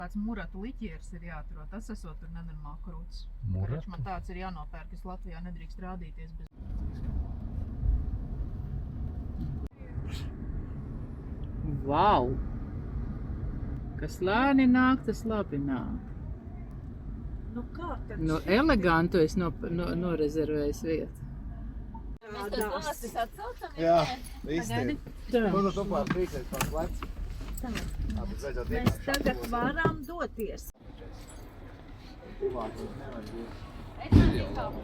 Tāds muratu liķieris ir jāatrod, tas esot tur nenormāli krūts. Muratu? Man tāds ir jānopērk, es Latvijā nedrīkst rādīties bez... Vau! Kas lēni nāk, tas labi nāk. Nu kā tad? Nu, elegantu es norezervējis vietu. Mēs tos valstis atsaucam? Jā, īsti. Tā. Ko tu tupā prīksies pār plecu? Mēs tagad varam doties. Es nezinu.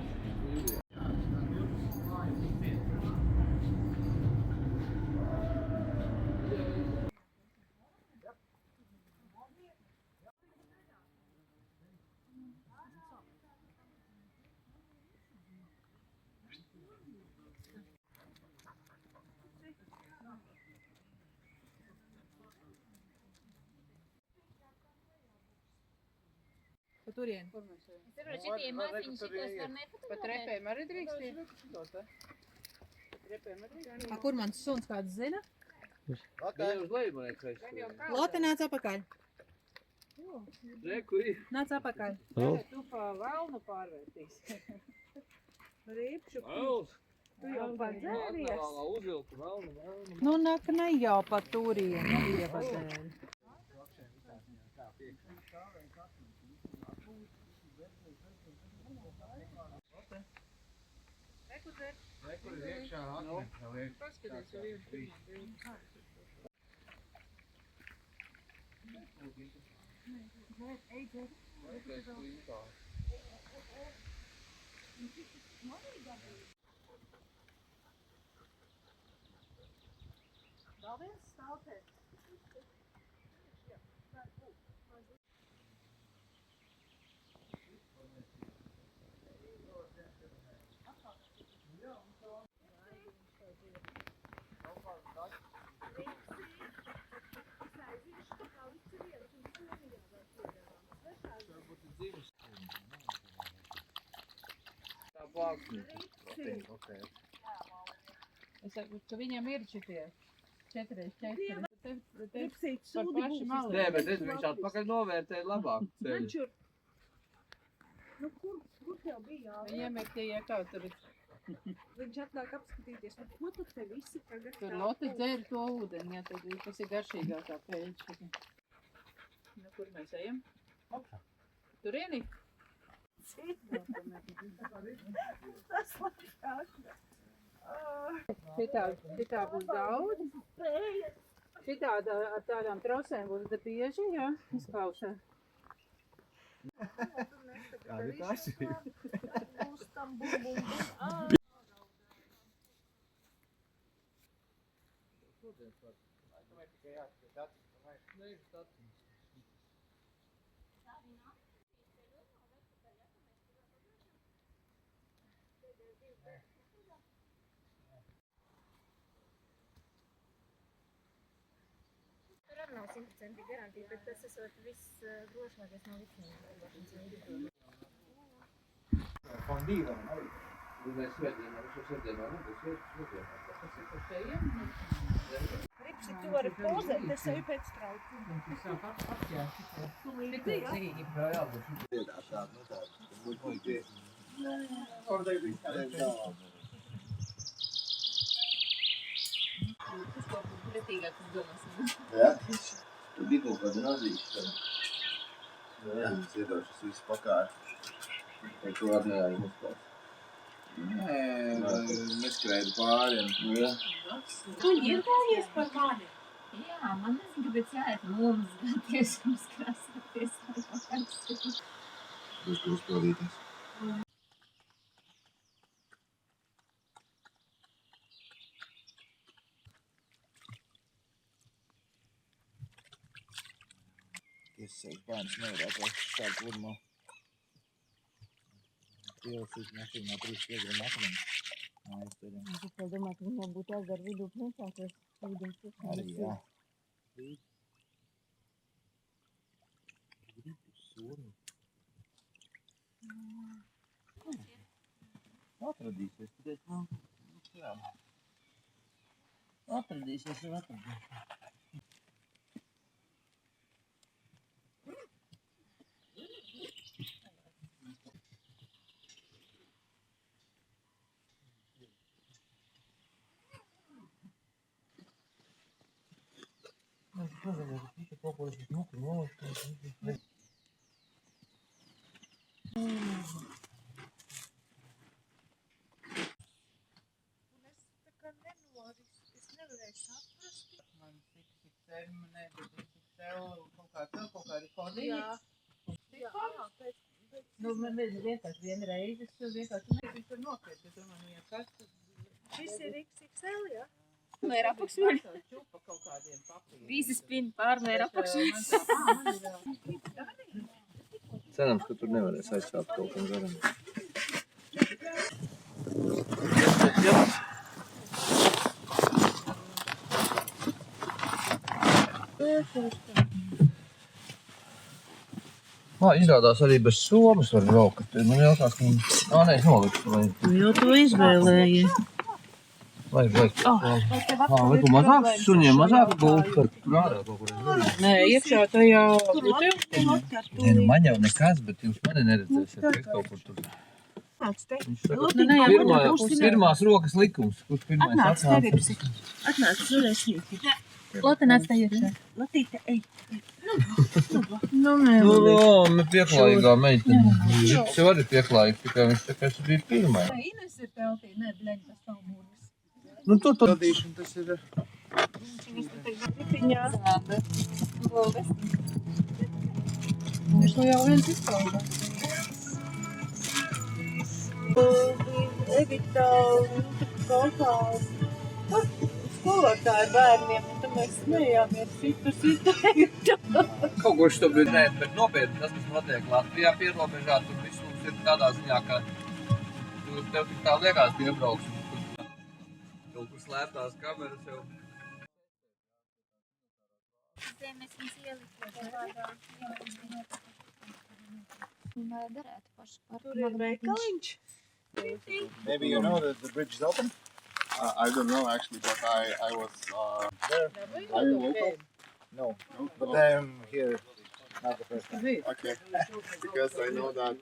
Pa turien. Es saprotu, šitie maziņi šitos var nefotografēt? Pa trepēm arī drīkst iet? A, kur mans suns kāds zina? Lotte, nāc apakaļ. Nāc apakaļ. Tu pa velnu pārvērtīsi. Rīpšu. Tu jau padzēries. Nu, nak ne jau pa turieni, Dieva dēļ. Rekur ir iekšā akne. Paskaties, jau ir. Vēl viens stāvēt. Es saku, ka viņam ir šitie 4x4. Ripsīt Par sūdi pašu būs. malu. Nē, bet es viņš atpakaļ novērtēja labāk ceļu. Mančur. Nu, kur tev bija jāvēr? Viņiem ir tie kaut tur. Viņš atnāk apskatīties. Nu, ko tad te visi tagad Tur Lotte dzēra to ūdeni, jā, tad tas ir garšīgākā pēļa. Nu, kur mēs ejam? Turieni? Tas labāk. Šitā būs daudz. Šitā ar tādām trosēm būs da bieži, jā, izklausē. Kāda ir tā atšķirība? Būs tam bum bum bum. Tur arī nav 100% garantija, bet tas esot viss drošākais no visiem. Fondīvam arī. Mēs svētdienā, šo svētdienā nebūs svētdienā. Tas ir par šeit. Ripsi, tu vari pozēt, es eju pēc trauku. Pretīgākas domas. Jā? Tur bija kaut kāda nazīšana. Jā, es iedošu, es visu pakārtu. Vai tu atnējāji uzklāt? Nē, neskrēju pāri. Jā. Tu iedojies par mani? Jā, man nezinu, kāpēc jāiet mums gaties un skrāsoties. Būs tur uzpildīties. Es savus bērnus nevarētu vēl šādu pludumā. Ielasīt mašīnā 3 kg akmeņu. Es domāju, ka viņam būtu jāizdara vidū priecāties. arī, jā. Gribu suni. Atradīsies, tad jā. Atradīsies. Man XXL, nebija XXL, kaut kādi kodīgi. Nu, man vienkārši vienreiz, es vienkārši viņš tur nokriet, bet man vienkārši kas... Šis ir XXL, jā? Mēr apakšveļ. Čupa kaut kādiem papīriem. Visi spin pārmēr apakšveļ. Cerams, ka tur nevarēs aizsākt kaut kam garam. Izrādās arī bez somas var braukt. Man jautās, ka man... es noliku. Jau to izvēlēji. Vajag. Vai tu mazāk suņiem, mazāk gultu, tur ārā kaut kur es darīju? Nē, iekšā tajā butelē. Nē, nu man jau nekas, bet jūs mani neredzēsiet, ka kaut kur tur. Viņš saka, pirmās rokas likums, kurš pirmais atnāca. Atnāc, turēs. Lotte nāc tā iekšā. Latīte, ej. Nu, nē. Nu, pieklājīgā meitene. Viņš jau arī pieklājīgs, tikai viņš tā kā es biju pirmais. Ines ir peltī, ne, bļaņ, tas nav mūris. Nu, tur tādīšana tas ir... Ripiņā. Viņš to jau viens izpaudā. Evita, kaut kā skolotāji bērniem, un tad mēs smējāmies citu. Kaut ko šo bija, bet nopietni tas, kas notiek Latvijā pierobežā, tur viss mums ir tādā ziņā, ka tev tik tā liekas, ka iebrauks. Kaut kur slēptās kameras jau. Mēs viņus ieliktu. Vai darētu paši par Tur ir veikaliņš. Maybe you know that the bridge is open? I don't know actually, but I was there. Are you local? No, but I'm here not the first time. Okay, because I know that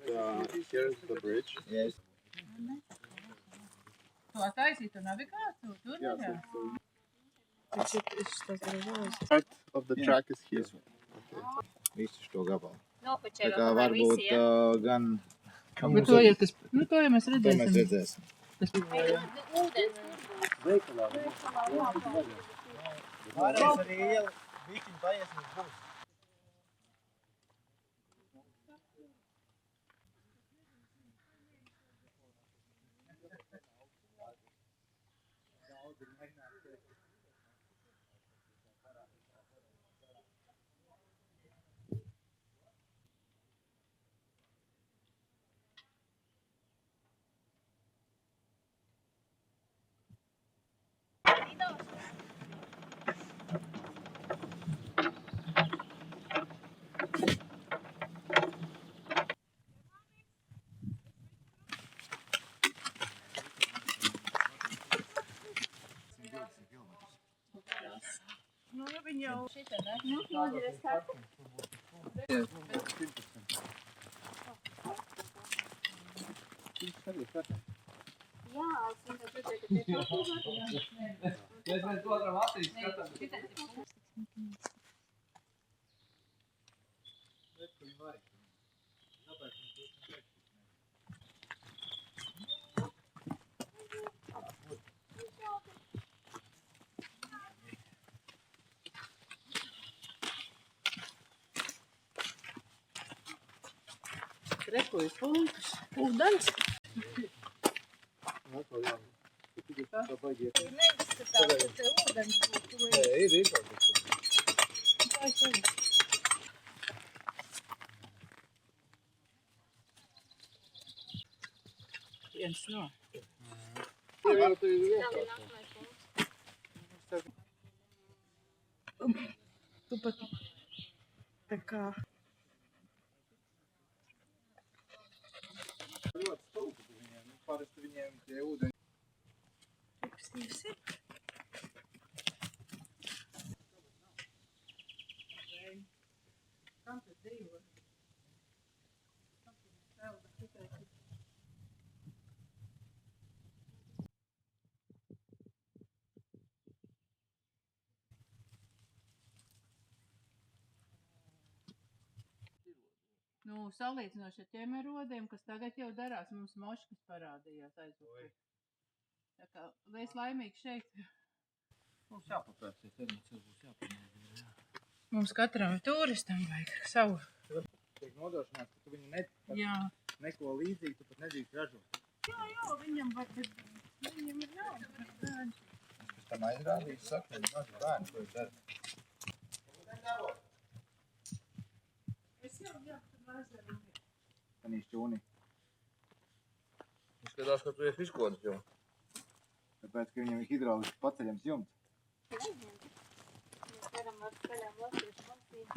here's the bridge. Yes. To taisītu navigāciju, tur Yes. nevar. Part of the track is here. Okay. Visu šo gabalu. Tā Nopačēro, kā vai visi, varbūt ja? gan... Bet to jau tas, nu to jau mēs To mēs redzēsim. redzēsim. Tas Ūdens. Varēs arī bišķiņ paiesim uz būs. Nu, viņi jau... šita, ne? Nu, noģeries kartu. Jā, es vienkārši redzēju, ka tie papīri. Mēs viens otram acīs skatām. Rekojas pulkas. Ūdens. Neizskatās, ka te ūdens būtu. Ir. Viens no. Tu pat tā kā... Ļoti stulbi viņiem. Parasti viņiem tie ūdeņi. Stīvs ir. Kam tu dzīvo? Kam tu pelda tikai? Nu, salīdzinoši ar tiem erodiem, kas tagad jau darās, mums moškas parādījās aizvakar. Tā kā lies laimīgi šeit. Mums jāpapēcies, būs jāpamēģina. Mums katram turistam vajag savu. Tiek nodrošināts, ka tu viņu Jā. neko līdzīgu, tu pat nedrīkst ražot. Jā, viņam var, bet viņam ir nauda par bērnu. Es pēc tam aizrādīju, saku, viņi mazi bērni, ko jūs darat. Es jau tur vazaru. Tanīs čūnī. Izskatās, ka tu esi izkodas jau. Tāpēc, ka viņam ir hidrauliski paceļams jumts. Mēs varam ar skaļām latviešu valstīm.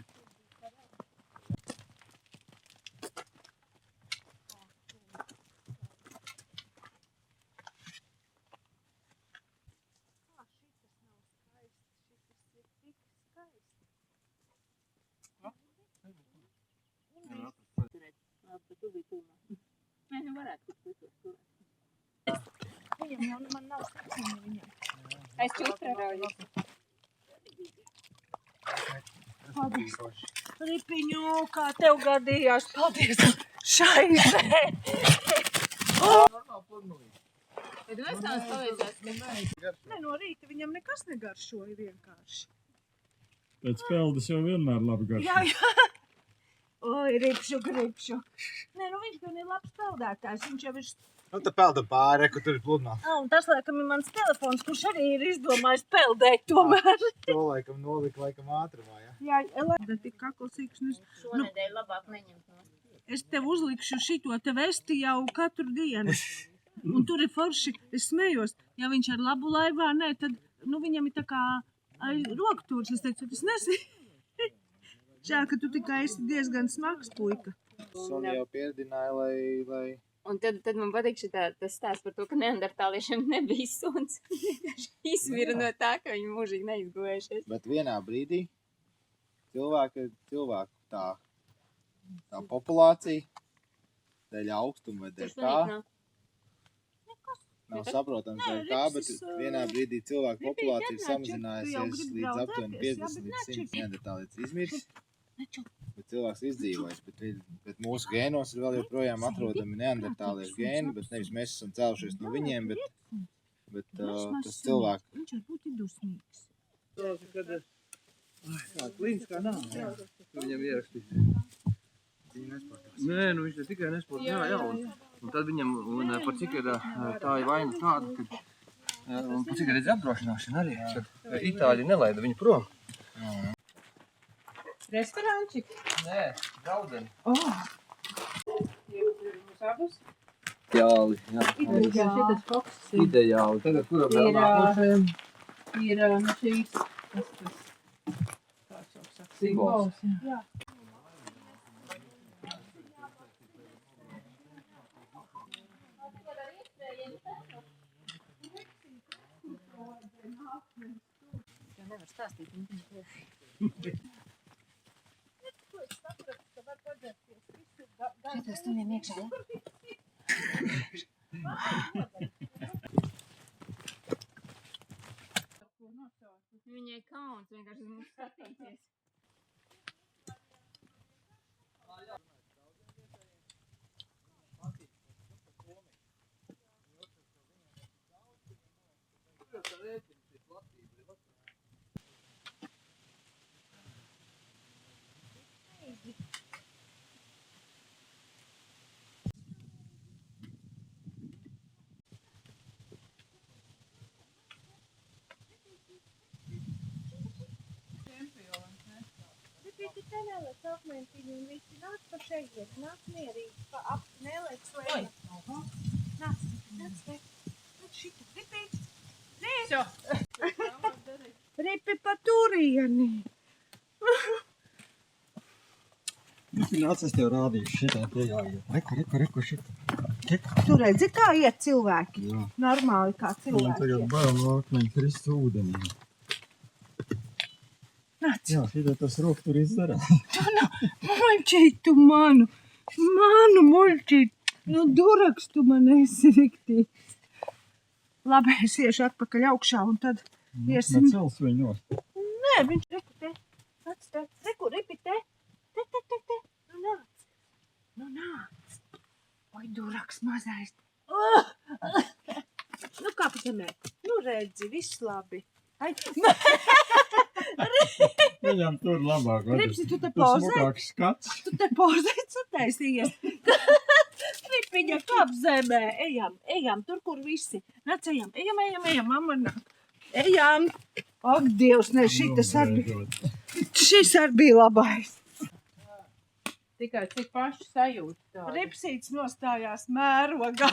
Nē, nu varētu tur. Viņam jau man nav sapsini viņam. Es čutra rauju. Paldies. Ripiņu, kā tev gadījās, paldies šaizē. Bet mēs tās palīdzēs, ka Ne, no rīta viņam nekas negaršoja vienkārši. Pēc peldas jau vienmēr labi garšo. Jā. Oi, ripšu. Nē, nu viņš gan ir labs peldētājs, viņš jau ir... Nu, tā pelda pāri, ka tur ir pludnā. Un tas, laikam, ir mans telefons, kurš arī ir izdomājis peldēt tomēr. To laikam nolika ātrumā, ja? Jā, Elēda, tik kaklsīksnes. Šonedēļ labāk neņemt no. Es tev uzlikšu šito te vesti jau katru dienu. Un tur ir forši, es smējos, ja viņš ar labu laivā, nē, tad, nu, viņam ir tā kā roktūrs, es teicu, tas nesi. Žēl, ka tu tikai esi diezgan smags puika. Sonia jau pieredināja, lai... Un tad man patīk tas stāsts par to, ka neandertāliešiem nebija suns. Vienkārši izmira no tā, ka viņi mūžīgi neizgulējušies. Bet vienā brīdī cilvēku tā populācija, dēļ augstuma vai dēļ kā, nav saprotams dēļ kā, bet vienā brīdī cilvēku populācija ir samazinājusies līdz aptuveni 50 līdz 100 neandertālietis izmirs. Bet cilvēks izdzīvojis, bet mūsu gēnos ir vēl joprojām atrodami neandertāliešu gēni, bet nevis mēs esam cēlušies no viņiem, bet tas cilvēks. Viņš var būt dusmīgs. Tā klīniskā nav. Tu viņam ierakstīs. Nē, nu viņš ne tikai nesport, jā. Un tad viņam, un par cik ir tā ir vaina tāda, ka un par cik ir apdrošināšana arī, ka Itāļi nelaida viņu prom. restorānčik. Nē, gaudeni. Jūs abus? Ideāli, jā. Šitas fokus Ideāli. Tagad kuram vēl nākošajam? ir no šīs, tas, kā jau saka, simbols. Jā. Nevar stāstīt. Šitos viņiem iekšā, ja? Viņai kauns vienkārši uz mums skatīties. Tikai te neliec apmentiņu un visi nāc pa šeit, nāc mierīgi, pa ap, neliec slēma. Nāc, te. Nāc šita, Ripi. Ripi pa turieni. Nāc, es tev rādīšu šitā te jāiet. Reku šitā. Tu redzi, kā iet cilvēki? Jā. Normāli kā Man cilvēki tagad iet. bail no akmeņa krist ūdenī. Nāc. Jā, šitā tas roku tur izdarā. Muļķīt tu manu muļķīt. Nu, duraks tu man esi riktīgs. Labi, es iešu atpakaļ augšā un tad iesim. Cels viņu nost. Nē, viņš reku te. Nāc te. Reku, Ripi te. Te. Nu, nāc. Duraks mazais. Nu, kā pa zemē? Nu, redzi, viss labi. Ai, Viņam tur labāk. Ripsi, tu te Tur pauzē? smukāks skats. Tu te pauzēts sataisījies. Ripiņa kāp zemē. Ejam, tur, kur visi. Nāc, ejam, mamma nāk. Ejam. Ak, Dievs, ne, šitas arī bija. Šis arī bija labais. Tikai cik paši sajūta tāda. Ripsīts nostājās mērogā.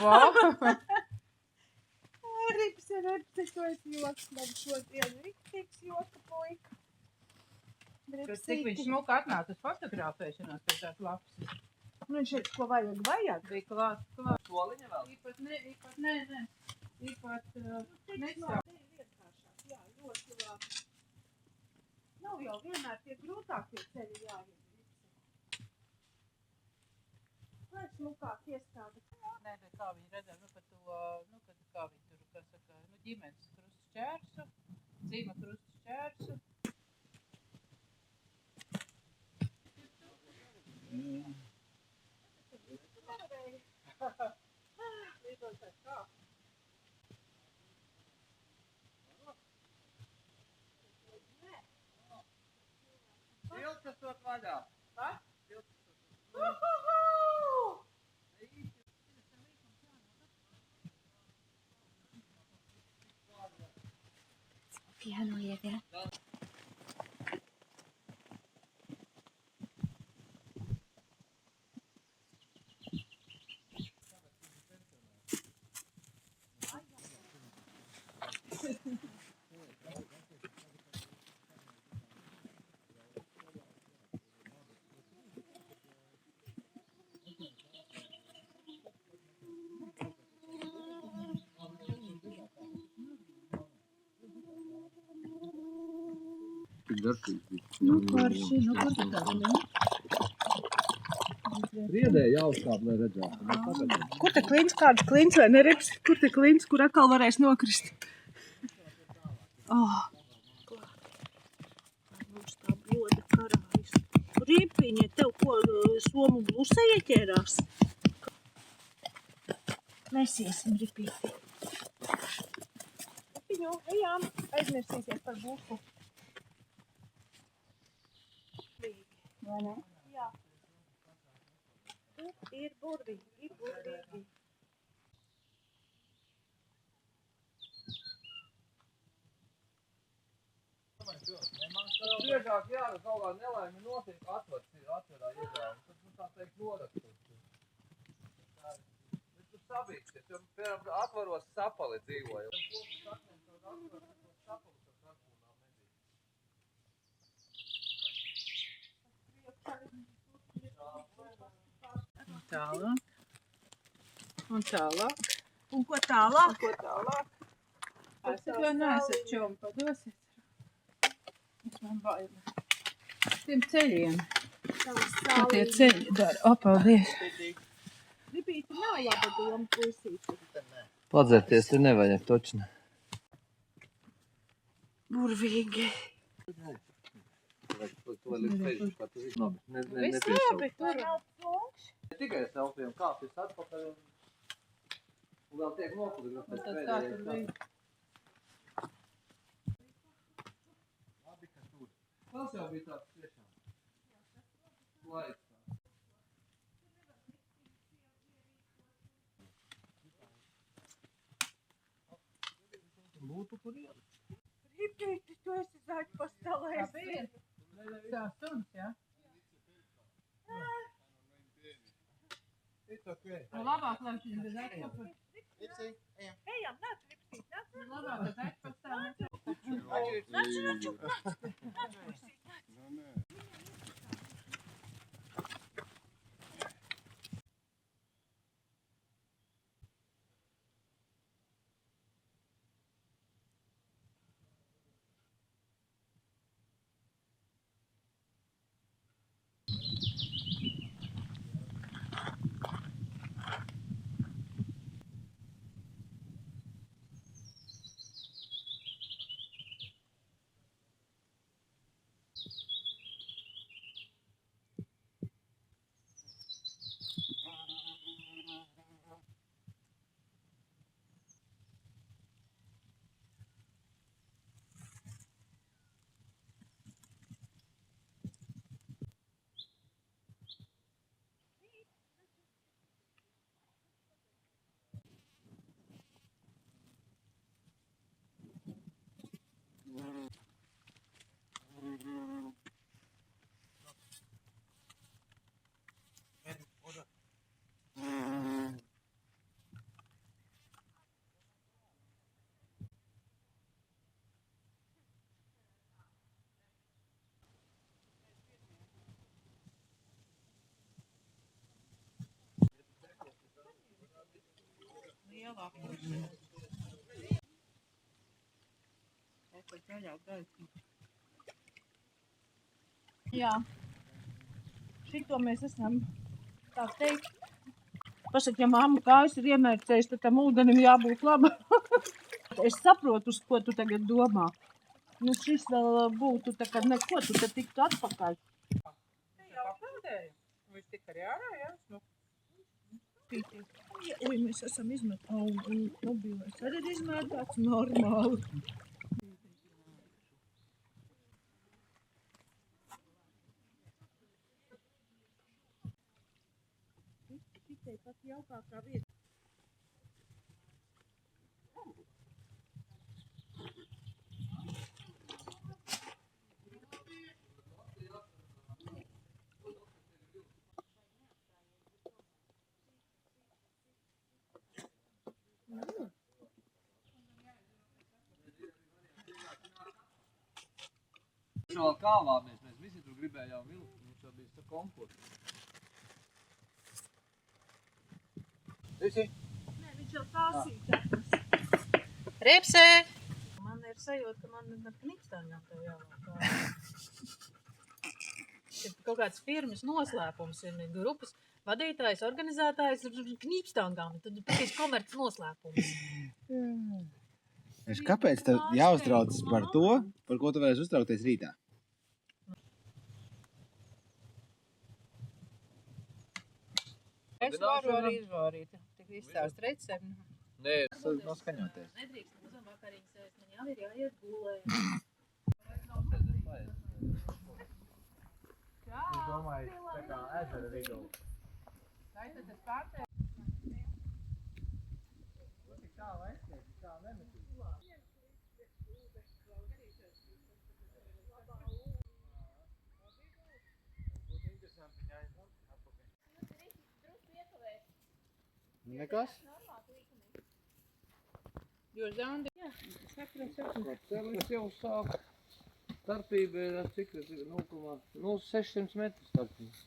Ripsi, tu esi joks man šodien. Ripsīts joka puika. Bet cik viņš smuki atnāca uz fotografēšanās pēc tās lapas. Nu, viņš šeit, ko vajag? Bija klāt. Soliņa vēl? Īpat nē. Īpat nesā. Jā, ļoti labi. Nav jau vienmēr tie grūtākie ceļi jāiet. Lai smukāk iestāda. Nē, bet kā viņi redzēja, nu, par to, nu, kad kā viņi tur, kā saka, nu, ģimenes krustšķērsu, dzīma krustšķērsu. Tilts esot vaļā. Pianojiet, jā. Tik garšīgs bija. Nu, karši, nu, kur tu tādu, ne? Riedē jāuzkāp, lai redzētu. Kur te klints, kāds klints vai nerips? Kur te klints, kur atkal varēs nokrist? Oh. Mums tā bloda karājas. Ripiņa, tev ko somu blusē ieķērās? Mēs iesim ripīti. Ripiņu, ejām, aizmirsīsies par blusu. Vai ne? Jā. Ir burvīgi, Biežāk jāra kaut kā nelaimi notiek, atverā iegāja. Tad, nu, tā teikt, norakstot. Bet tu sabīksties, jo, piemēram, atvaros sapali dzīvoja. Tālāk. Un tālāk. Un ko tālāk? Es vēl neesat čomu, padosiet. Es man baila. Tiem ceļiem. Ko tie ceļi dara? O, paldies. Ripīti nav laba doma, puisīti. Padzerties te nevajag, točni. Burvīgi. Viss Nepiesaukt. tur. Ne tikai selfijam kāpjas atpakaļ un vēl tiek nofotografēts Tas kā tur bija. Tas jau bija tāds tiešām laiks. Būtu kur iet. Ripīti, tu esi zaļpastalēs. Tā stundas, jā? It's okay. Nu, labāk, lai viņš bez aizpastāv. Ejam, nāc, Ripīti, nāc. Labāk, bez aizpastāv. Jā. Šito mēs esam, tā teikt. Pasaka, ja mamma kājas ir iemērcējusi, tad tam ūdenim jābūt laba. Es saprotu, uz ko tu tagad domā. Nu, šis vēl būtu tā kā neko, tu te tiktu atpakaļ. Viņš tik arī ārā, jā? Nu. Ui, mēs esam izmētāti. Un mobilais arī ir izmētāts normāli. Šitai pat jaukākā vieta. Vēl kāvāmies, mēs visi tur gribējām vilkt, mums jau bija kompots. Visi? Nē, viņš jau tāsīja. Ripsē! Man ir sajūta, ka man ar knipstāņām tev jāvāk. Kaut kāds firmas noslēpums ir grupas vadītājs, organizētājs ar knipstāņām. Tad pēc komerc noslēpums. Kāpēc tev jāuztraucas par to, par ko tu varēsi uztraukties rītā? Es varu arī izvārīt. Tik izstāst recepti. Nē, Noskaņoties. Nedrīkst mūsam vakariņas ēst, man jau ir jāiet gulēt. Es domāju, tā kā ezera vidū. Tātad es pārtēju. Tik tālu aizskies, tik tālu nemetīs. Būtu interesanti viņu aizmūt atpakaļ. Nekas? Jo Zandi... Celis jau sāk. Starpība ir, cik tas ir 0,600 metru starpība.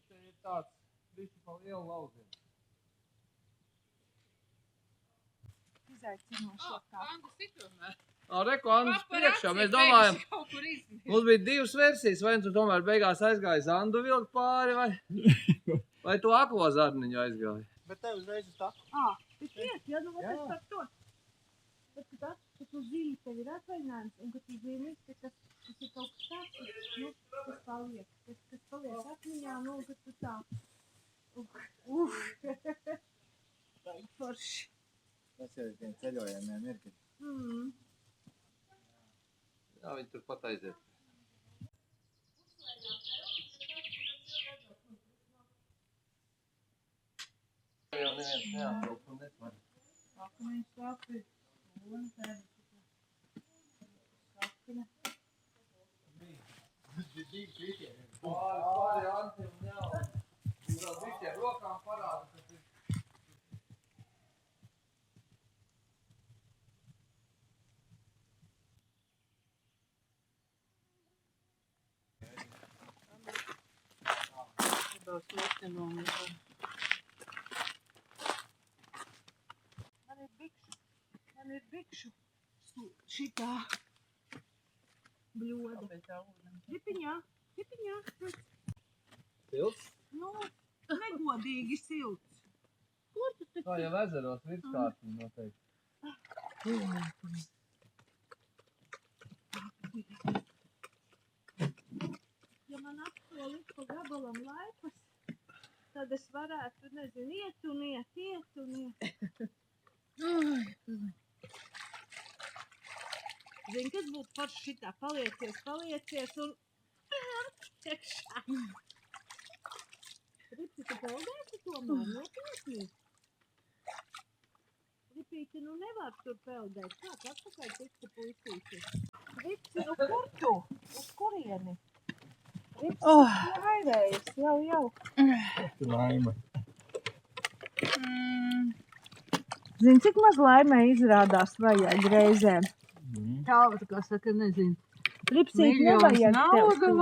Te ir tāds bišķi pa lielu lauziem. Izaicinošo kā. Andi situmē. Reku, Andus priekšā, mēs domājam, mums bija divas versijas, vai tu tomēr beigās aizgāji Zandu vilkt pāri, vai tu aklo zarniņu aizgāji? Bet tev uzreiz uz tā? Bet iet, ja nu vat es par to. Bet, ka tu zini, tev ir atvaļinājums, un ka tu zini, ka tas ir kaut kas tāds, kas paliek. Kas paliek atmiņā, nu, ka tu tā. Vai forši. Tas jau ir tiem ceļojumiem mirkļi. Jā, viņi tur pat aiziet. Jau neviens neatbraukt un netvar. Akmeņu sapi. Un tevi. Sapina. Pāri Antim, jā. Viņš vēl visiem rokām parāda, kas ir. Man ir bikšu šitā bļoda. Ripiņā. Silts? Nu, negodīgi silts. Kur tu te? Tā jau ezeros virskārtni noteikti. Ja man apsoli pa gabalam laikas, tad es varētu, nezinu, iet un iet. Zini, kas būtu forši šitā? Paliecies un... Iekšā. Ripi, tu peldēsi tomēr? Nopietni? Ripi, Ripīti, nu nevar tur peldēt. Kā tu atpakaļ tiktu puisīti? Ripsi, nu kur tu? Uz kurieni? Ripsi, airējas, jau. Laime. Zini, cik maz laimē izrādās vajag reizēm? Tālāk, kā saka, nezinu. Ripsīt nevajag tev to.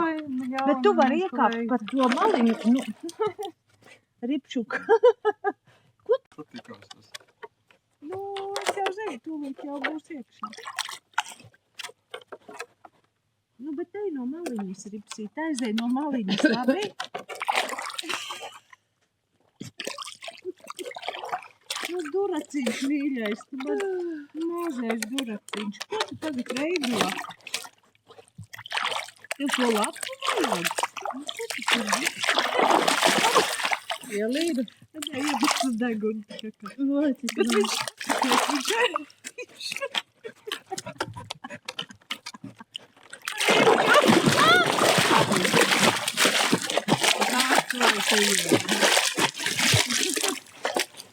Bet tu vari iekāpt par to maliņu. Nu, Ripšuk. Patikās tas. Nu, es jau zinu, tūlīt jau būs iekšā. Nu, bet ej no maliņas, Ripsīt, aizej no maliņas, labi? Nu, duraciņš, mīļais, tu man mazais duraciņš. Ko tu tagad veido? Tev to lapu vajag? Nu, ko tu tur? Ielīdu? Tad iebis uz degunu. Bet viņš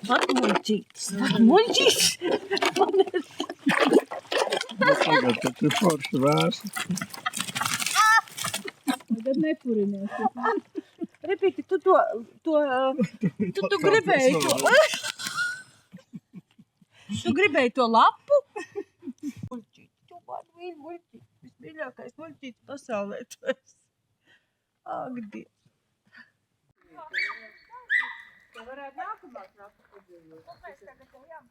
Atmuļķītis. Tagad, kad tu forši vērsi. Tad nepurinies. Ripīti, tu gribēji to... Tu gribēji to lapu? Muļķīt, tu man mīļ muļķīt. Vismīļākais muļķītis pasaulē tu esi. Ak, Dievs. Tev varētu nākamās lapas padzīvot. Ko mēs tagad ejam?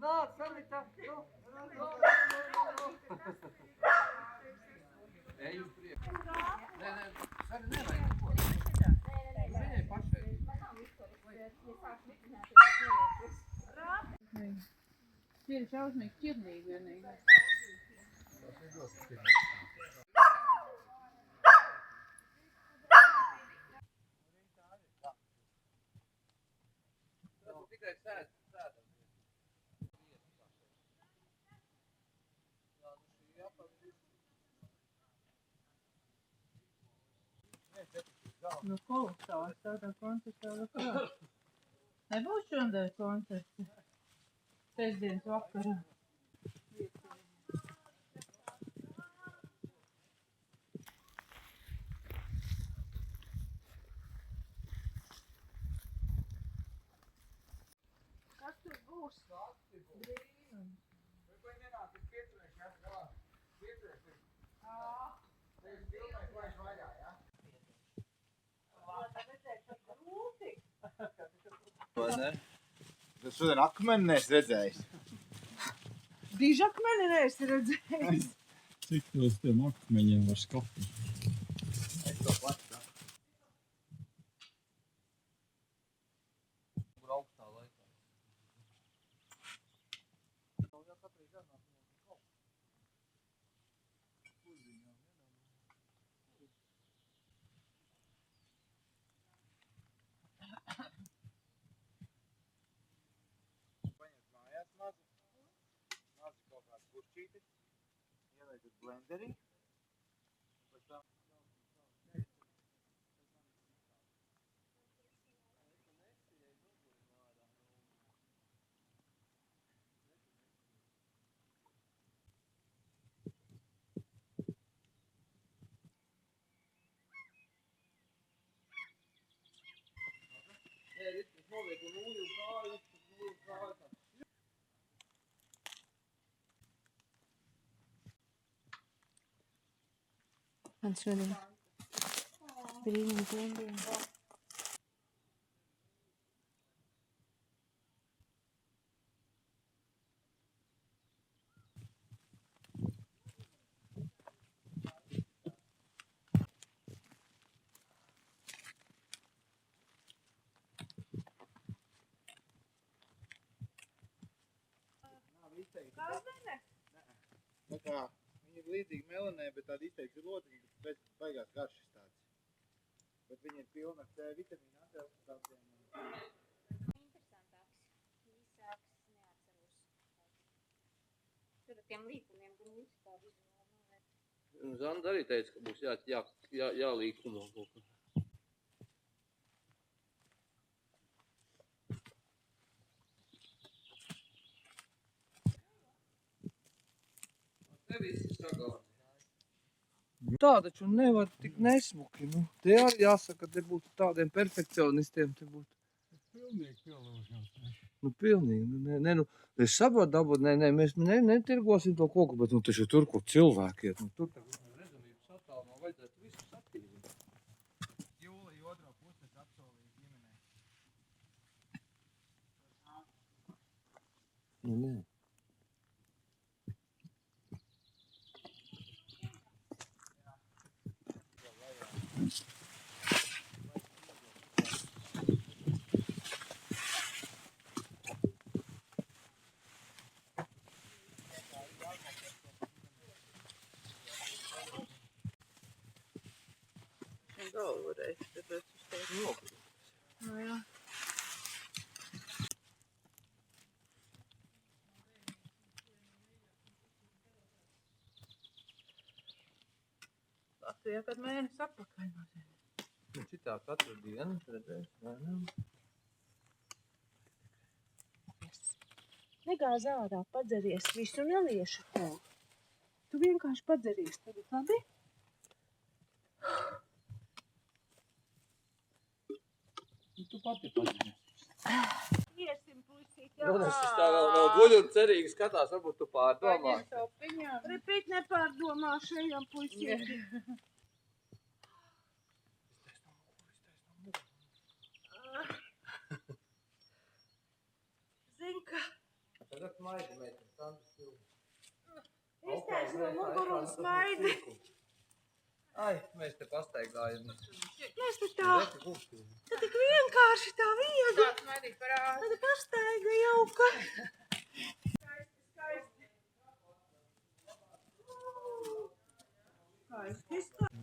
Nāc, Sanita! Ej uz priekšu. Nē, Sani, nevajag neko. Viņai pašai. Tie ir šausmīgi ķirnīgi vienīgi. Tikai sēd. Nu, kolosāls tādā koncertā. Nebūs šodien koncerti. Sestdienas vakarā. Kas tur būs? Tu šodien akmeni neesi redzējis. Dižakmeni neesi redzējis. Cik tos tiem akmeņiem var skapīt? Es to pats, tā. Kur augstā laikā. Mājās mazi kaut kāds pušķītis, ielaikat blenderī, pēc tam Nē, Ritis noliek un ūju kāju. Man šodien brīnums diendiena. tā kā viņi ir līdzīgi melanē, bet tādi izteikti lodziņi, bet baigās garšas tāds. Bet viņi ir pilni ar C vitamīnu antioksidantiem. Interesantāks. Īsāks neatceros. tiem līkumiem, gan visu tādu. Zanda arī teica, ka būs jālīkumo kaut kā. Te viss ir sagādājis. Tā taču nevar tik nesmuki, nu. Te arī jāsaka, te būtu tādiem perfekcionistiem, te būtu. Pilnīgi pielūžams. Nu, pilnīgi, nu, es saprotu dabūt, mēs netirgosim to koku, bet, nu, taču tur, kur cilvēki iet, nu, tur tagad redzamības attālumā vajadzētu visu satīrīt. Jūlija otrā puses apsolīja ģimenei. Nu, nē. Galvu reiz, tāpēc uz to Nokrīt. Nu, jā. Latvijā, kad mēnesis atpakaļ nozīmē. Nu, šitā katru dienu, redzēs, vai ne? Negāz ārā, padzeries visu neliešu tev. Tu vienkārši padzeries, tagad labi? Nu, tu pati padzeries. Iesim, puisīt, jā. Nu, es tā vēl nav guļu un cerīgi skatās, varbūt tu pārdomā. Repīt nepārdomāšu, ejam, puisīt. Zin, ka Tagad smaidi, meitene, Sandra Silva. iztais no muguru un smaidi. Ai, mēs te pastaigājam. Mēs te tā, tad tik vienkārši tā viegli. Tāda pastaiga jauka. Skaisti, skaisti. Skaisti, skaisti.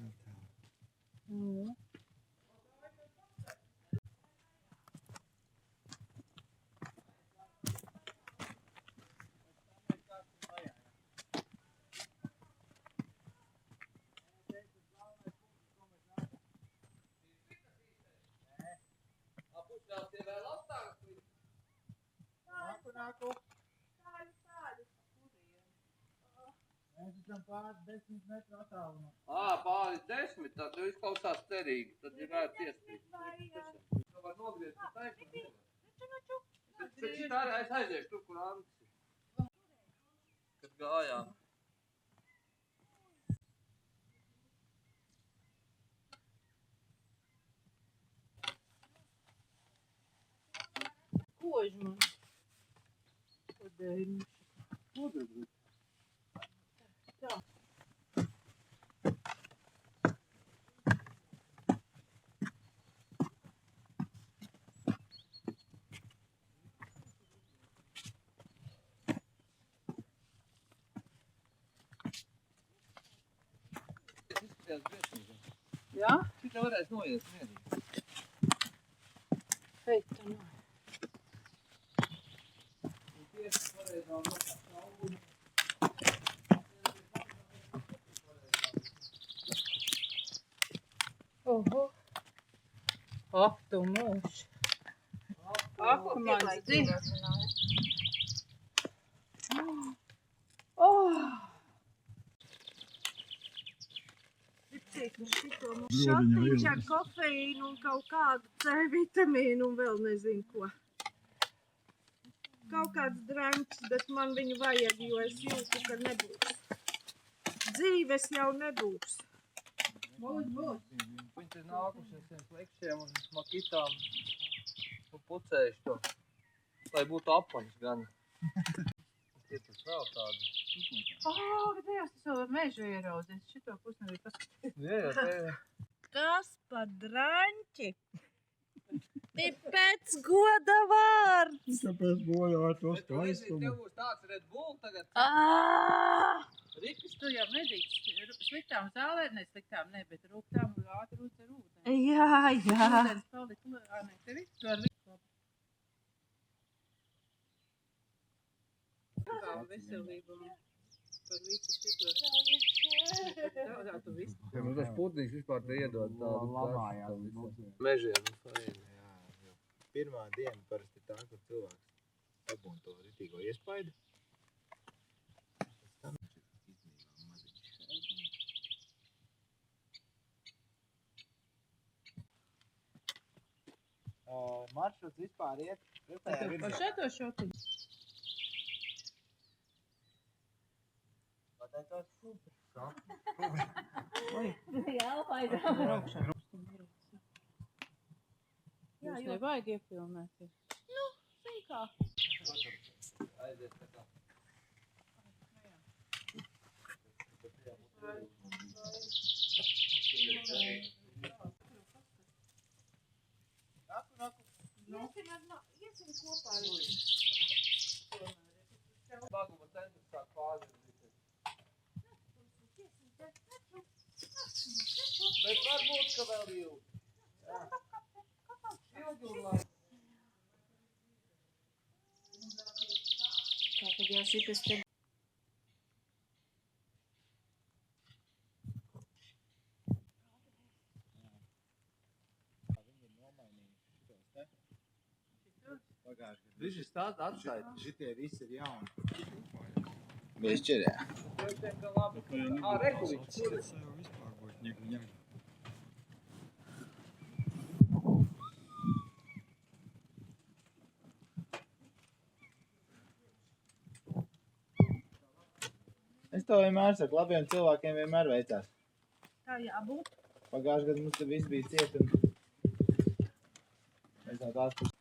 Nāku. Mēs esam pār 10 metru attālumā. Pāri 10, tad jau izklausās cerīgi, tad ir vērts iesprīt. Tu var nogriezt pa taisnu. Bet šitā arī es aiziešu tur, kur Andis ir. Kad gājām. Kož man. Kodēļ. Tā. Jā? Šitā varēs noiet mierīgi. Hei, tā nav. Tieši pareizā nokā augumu. Oho. Ak, tu mūž. Ak, mans dzīves. Šito mums šatiņš ar kofeīnu un kaut kādu C vitamīnu un vēl nezinu ko. Kaut kāds dranks, bet man viņu vajag, jo es jūtu, ka nebūs. Dzīves jau nebūs. Viņi te nākušies tiem flekšiem un makitām un pucējuši to, lai būtu apaņas gan. Tie tas vēl tādi. Bet tajās tas vēl mežu ieraudzēs. Šito pus nebija paskatīt. Jā, te. Kas pa dranķi? Te pēc goda vārds. Kāpēc bojā ar to Bet tu nezini, skaistumu? tev būs tāds Red Bull tagad. Rikas tu jau nedrīkst sliktām zālēm, ne sliktām, ne, bet rūktām un ātri rūts ar ūdeni. Jā, jā. Ūdens palika, ne, tevi? Tu ar liku. Kā veselību. par visu šito. Tā tu visu. Nu, tas putniņš vispār te iedod tādu Lamājās. mežiem. Faini. Jā, jo pirmā diena parasti tā, kur cilvēks dabūna to ritīgo iespaidu. Pēc tam viņš ir īstenībā maziņš. Maršruts vispār iet pretējā Par virzienā. šito šotiņu. Pateicot, super. Jā, paidā. Braukšā. Jūs nevajag iefilmēties. Kā? Aiziet tā kā. Iesim kopā ar Baguma centrs sāk pārvirzīt. Bet varbūt, ka vēl ilgi. Ilgi un labi. Tātad jau šitas te. Viņi ir nomainījuši šitos te. Pagājuši gadu. Viņš ir tāds atstāja. Šitie visi ir jauni. Bišķirē. Rekuliņš, tur ir. Vispār būtu ņem. Es to vienmēr saku, labiem cilvēkiem vienmēr veicās. Tā jābūt. Pagājuši gadu mums te viss bija ciet un mēs no tās puses.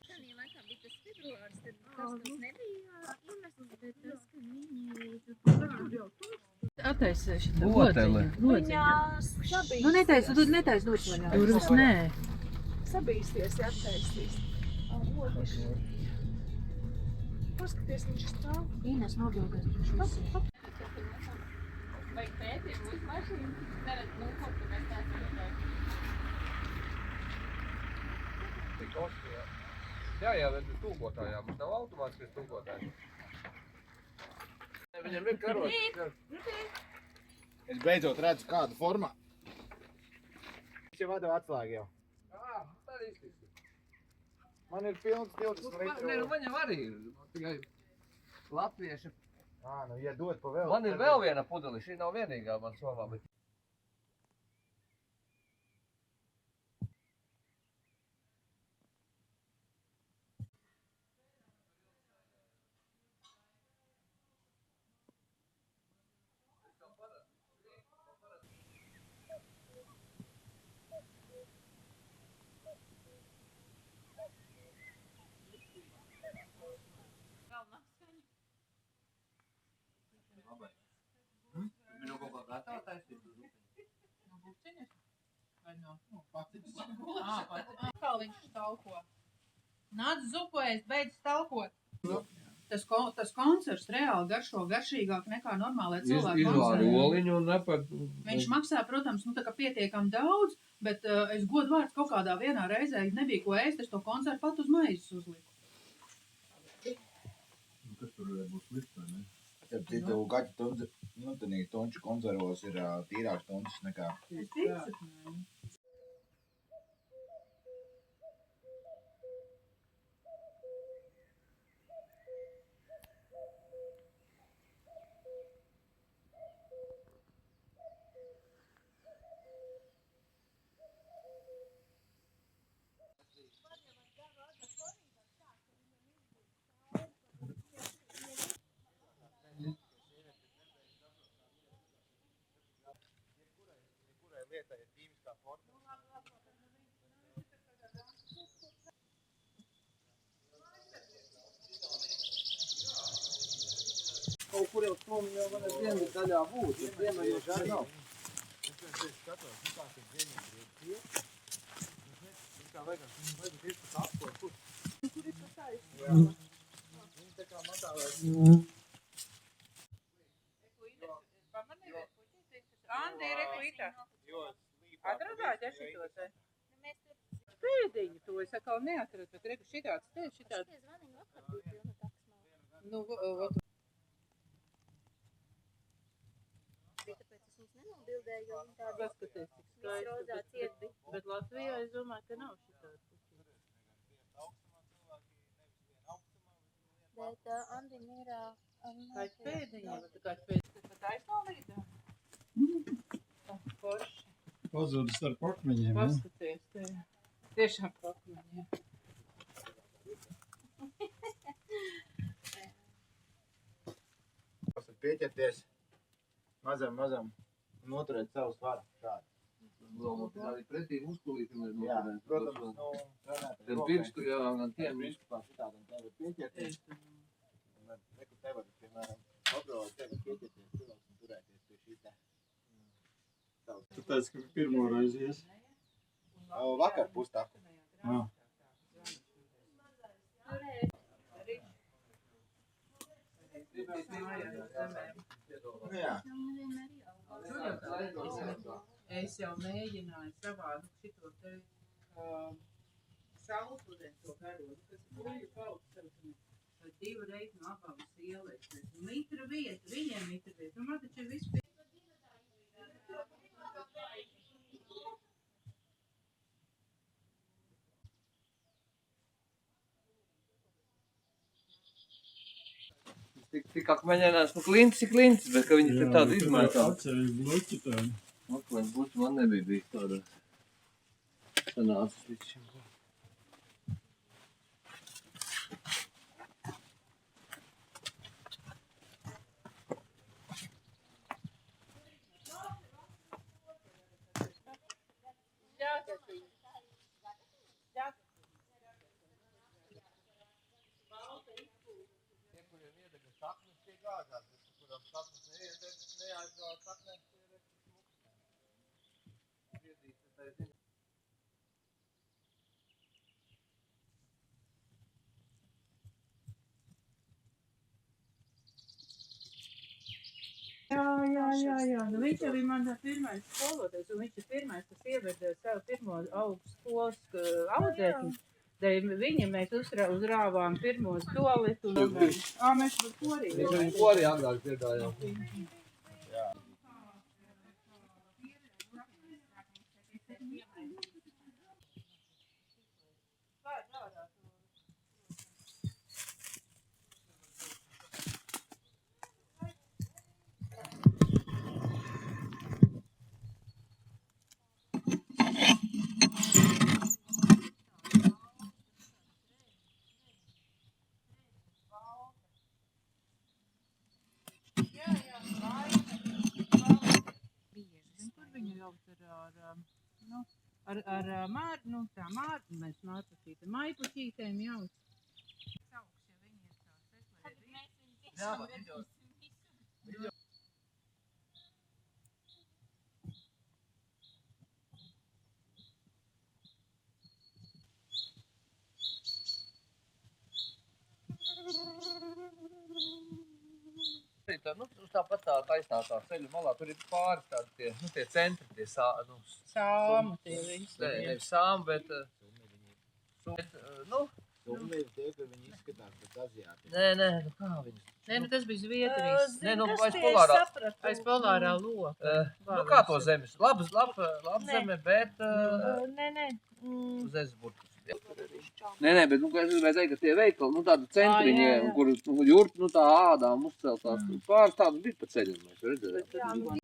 Šādī laikā bija tas februārs, tad tas nebija iemesls, bet tas, ka viņi Attaisīšu tā Lotele. lodziņa. sabīsties. Nu netaisa, tu netaisa noķvaļā. Durvis nē. Sabīsties, attaisīs. Paskaties, viņš stāv. Ines nobildēs. vai pēti ir mūsu mašīna, neredz, nu, ko tu mēs neesam redzējuši. Tik oši, jā. Jā, bet tūkotājām. Mums nav automātiskas tūkotājiem. Viņam ir karots. Es beidzot redzu kādu formā. Viņš jau vada atslēgu jau. Tā ir īsti. Man ir pilns 20 litru. Viņam arī ir. Tikai latvieši. Nu, ja dod pa vēl. Man ir vēl viena pudeli. Šī nav vienīgā man somā, bet Viņu kaut kā gatava taisīt uz upiņu. No buciņas? Vai no? Patiņas. Kā viņš stalko? Nāc zupojas, beidz stalkot. Tas koncerts reāli garšo garšīgāk nekā normālai cilvēku Izvāri koncerti. oliņu un nepar... Viņš maksā, protams, nu tā kā pietiekam daudz, bet es godvārds kaut kādā vienā reizē nebija ko ēst, es to koncertu pat uz maizes uzliku. Kas tur būs slikts, vai ne? Tad citu gaļu tunci, nu tad tonču konservos ir tīrāks tončus nekā. Es ticu. Kurai lietai ir ķīmiskā forma? Kaut kur jau somi jau var dienas daļā būt, bet diena jau šā nav. Es vienreiz skatos, kāds ir vienīgi ir tie. Es kā liekas, viņi vajag iet pat apkoju pus. Kur ir tas taisnība? Jā. Viņi tā kā matā vajag. Andi, rekuita. Jo slīpā. Atradāt, ja šito te? Pēdiņu to es atkal neatradu, bet reku šitāds te, šitāds. Šitie zvaniņi vakar bija pilna taksmā. Nu, Tāpēc es mums nenobildēju, jo viņi tādi paskaties, cik skaisti. rozā cieti. Bet Latvijā es domāju, ka nav šitādi puķi. Bet Andriņ ir... Kāds pēdiņa, bet kāds pēdiņa, bet aizstāvītā? Forši. Pazudis ar pakmeņiem, ja? Paskaties, te tiešām pakmeņiem. Pieķerties mazam un noturēt savu svaru šādi. Arī pretī muskulītim ir Jā, noturēt. protams, Gan pirkstu, jā, gan tiem vispār šitādi un tev var pieķerties. Reku tev var, piemēram, aprovēt tevi pieķerties cilvēks un turēties pie šī te. Tu teici, ka pirmo reizi ies. Vakar pustaku. Jā. Es jau mēģināju savādu šito te salpudeni to garodu, kas ir buļļu paudzes, tad 2 reizi no abām ielēs. Mitra vieta, viņiem mitra vieta. Nu, man taču ir viss pie... Tik akmeņainās, nu klintis ir klintis, bet ka viņi te tādu izmētā. Atceries bloķi tādu. Akmeņs būtu man nebija bijis tāda sanācis līdz šim. Jā. Nu, viņš jau bija man pirmais skolotājs, un viņš ir pirmais, kas ieveda savu pirmo augstskolas audzēkņu. Viņam mēs uzrāvām pirmos toaletu. Mēs par korī. Mēs viņu korī agrāk piedājām. Ar maipuķītēm jau. Nu, tāpat tā taisnā tā ceļu malā, tur ir pāris tādi tie centri, tie Sāmu tie visi. Nē, nevis sāmu, bet nu... Summi ir tie, ka viņi izskatās pēc aziātiem. Nē, nu kā viņi? Nē, nu tas bija Zviedrijas. Nē, nu Kas aiz tie polārā. sapratu? Aiz polārā loka. Nu kā to zemes? Laba zeme, bet... Nē. Uz Ezburgas. Nē, bet, nu, kā es gribēju teikt, ka tie veikali, nu, tādi centriņi, kur jurti, nu, tā ādām uzceltās, pāris tādas bija pa ceļam, mēs redzējām.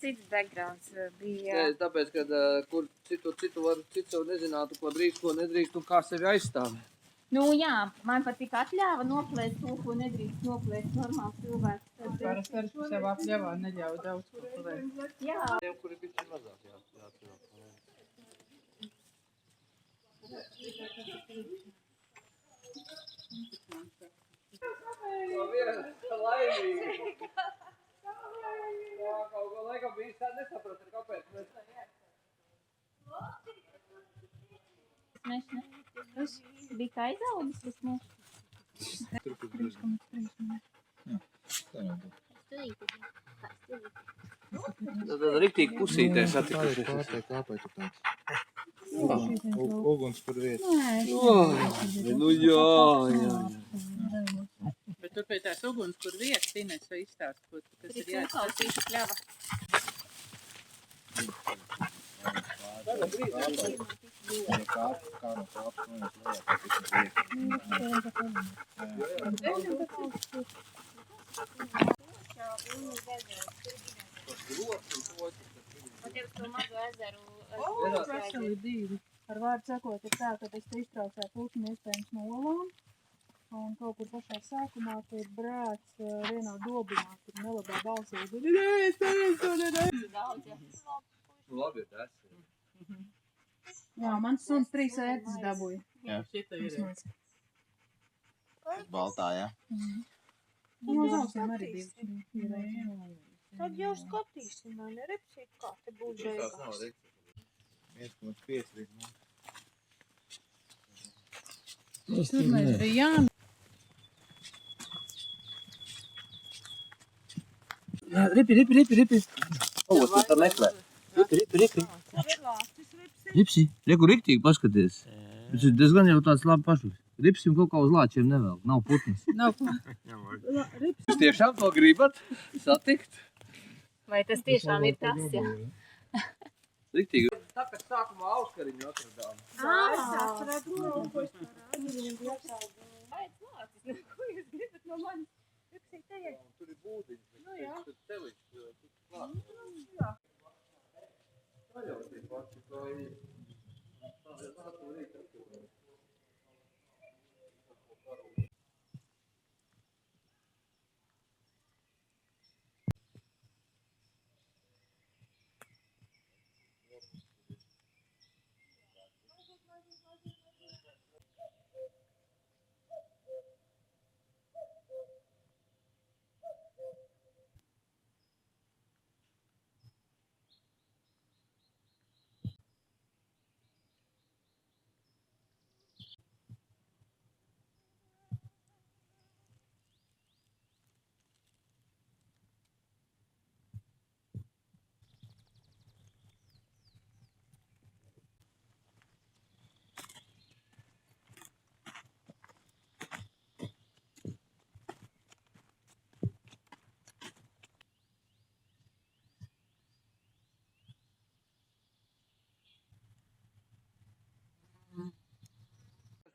Cits backgrounds bija. Nē, tāpēc, ka kur citu jau nezinātu, ko drīkst, ko nedrīkst un kā sevi aizstāvēt. Nu jā, man patīk atļāva noplēst to, ko nedrīkst noplēst normāls cilvēks. Parasti ar sev apļavā neļauj daudz ko plēst. Jā. Tiem, kuri bišķi mazāk jāatcerās. Laimīgi. Jā, kaut ko laikam bija īsti nesaprata, kāpēc mēs... Tas bija kā izaudzis, tas mēs. Tad riktīgi pusītē satikuši. Kāpēc tu tāds? Uguns par vietu. Nu jā. Bet tur pie tās uguns, kur vietas Inesa izstāst, kas ir jāatstāt. Cūkausīšu pļava. Kā no kāpes noies Un tev to mazo ezeru. Veseli divi. Ar vārdu sakot, ir tā, ka es te iztraucēju putnu iespējams no olām. Un kaut kur pašā sākumā te ir brāts vienā dobumā, kur nelabā balsīja. Nē, es Daudz, jā. Labi, ir tas. Jā, mans suns 3 ērtas dabūja. Jā. Šita ir. baltā, jā? No zausiem arī divas. Tad jau skatīsim, vai ne repsīt, kā te būs beigās. 1,5 līdz mums. Tur mēs bijām. Jā, ripi. O, tu tā meklē. Ripi. Ripsi, reku riktīgi paskaties. Tas ir diezgan jau tāds labi pašus. Ripsim kaut kā uz lāčiem nevēl, nav putnis. Jūs tiešām to gribat satikt? Vai tas tiešām ir tas, jā? Riktīgi. Tāpēc sākumā auskariņu atradām. Es atradu kaut ko, es parādu, viņam bija apsaugu. Vajag lācis, ko jūs gribat no manis? Repsīt, ejiet. Tur ir būdiņš, bet jā. tur celiņš. Jā. Paļauties paši, kā ir. Tādēļ tu rīt atradām.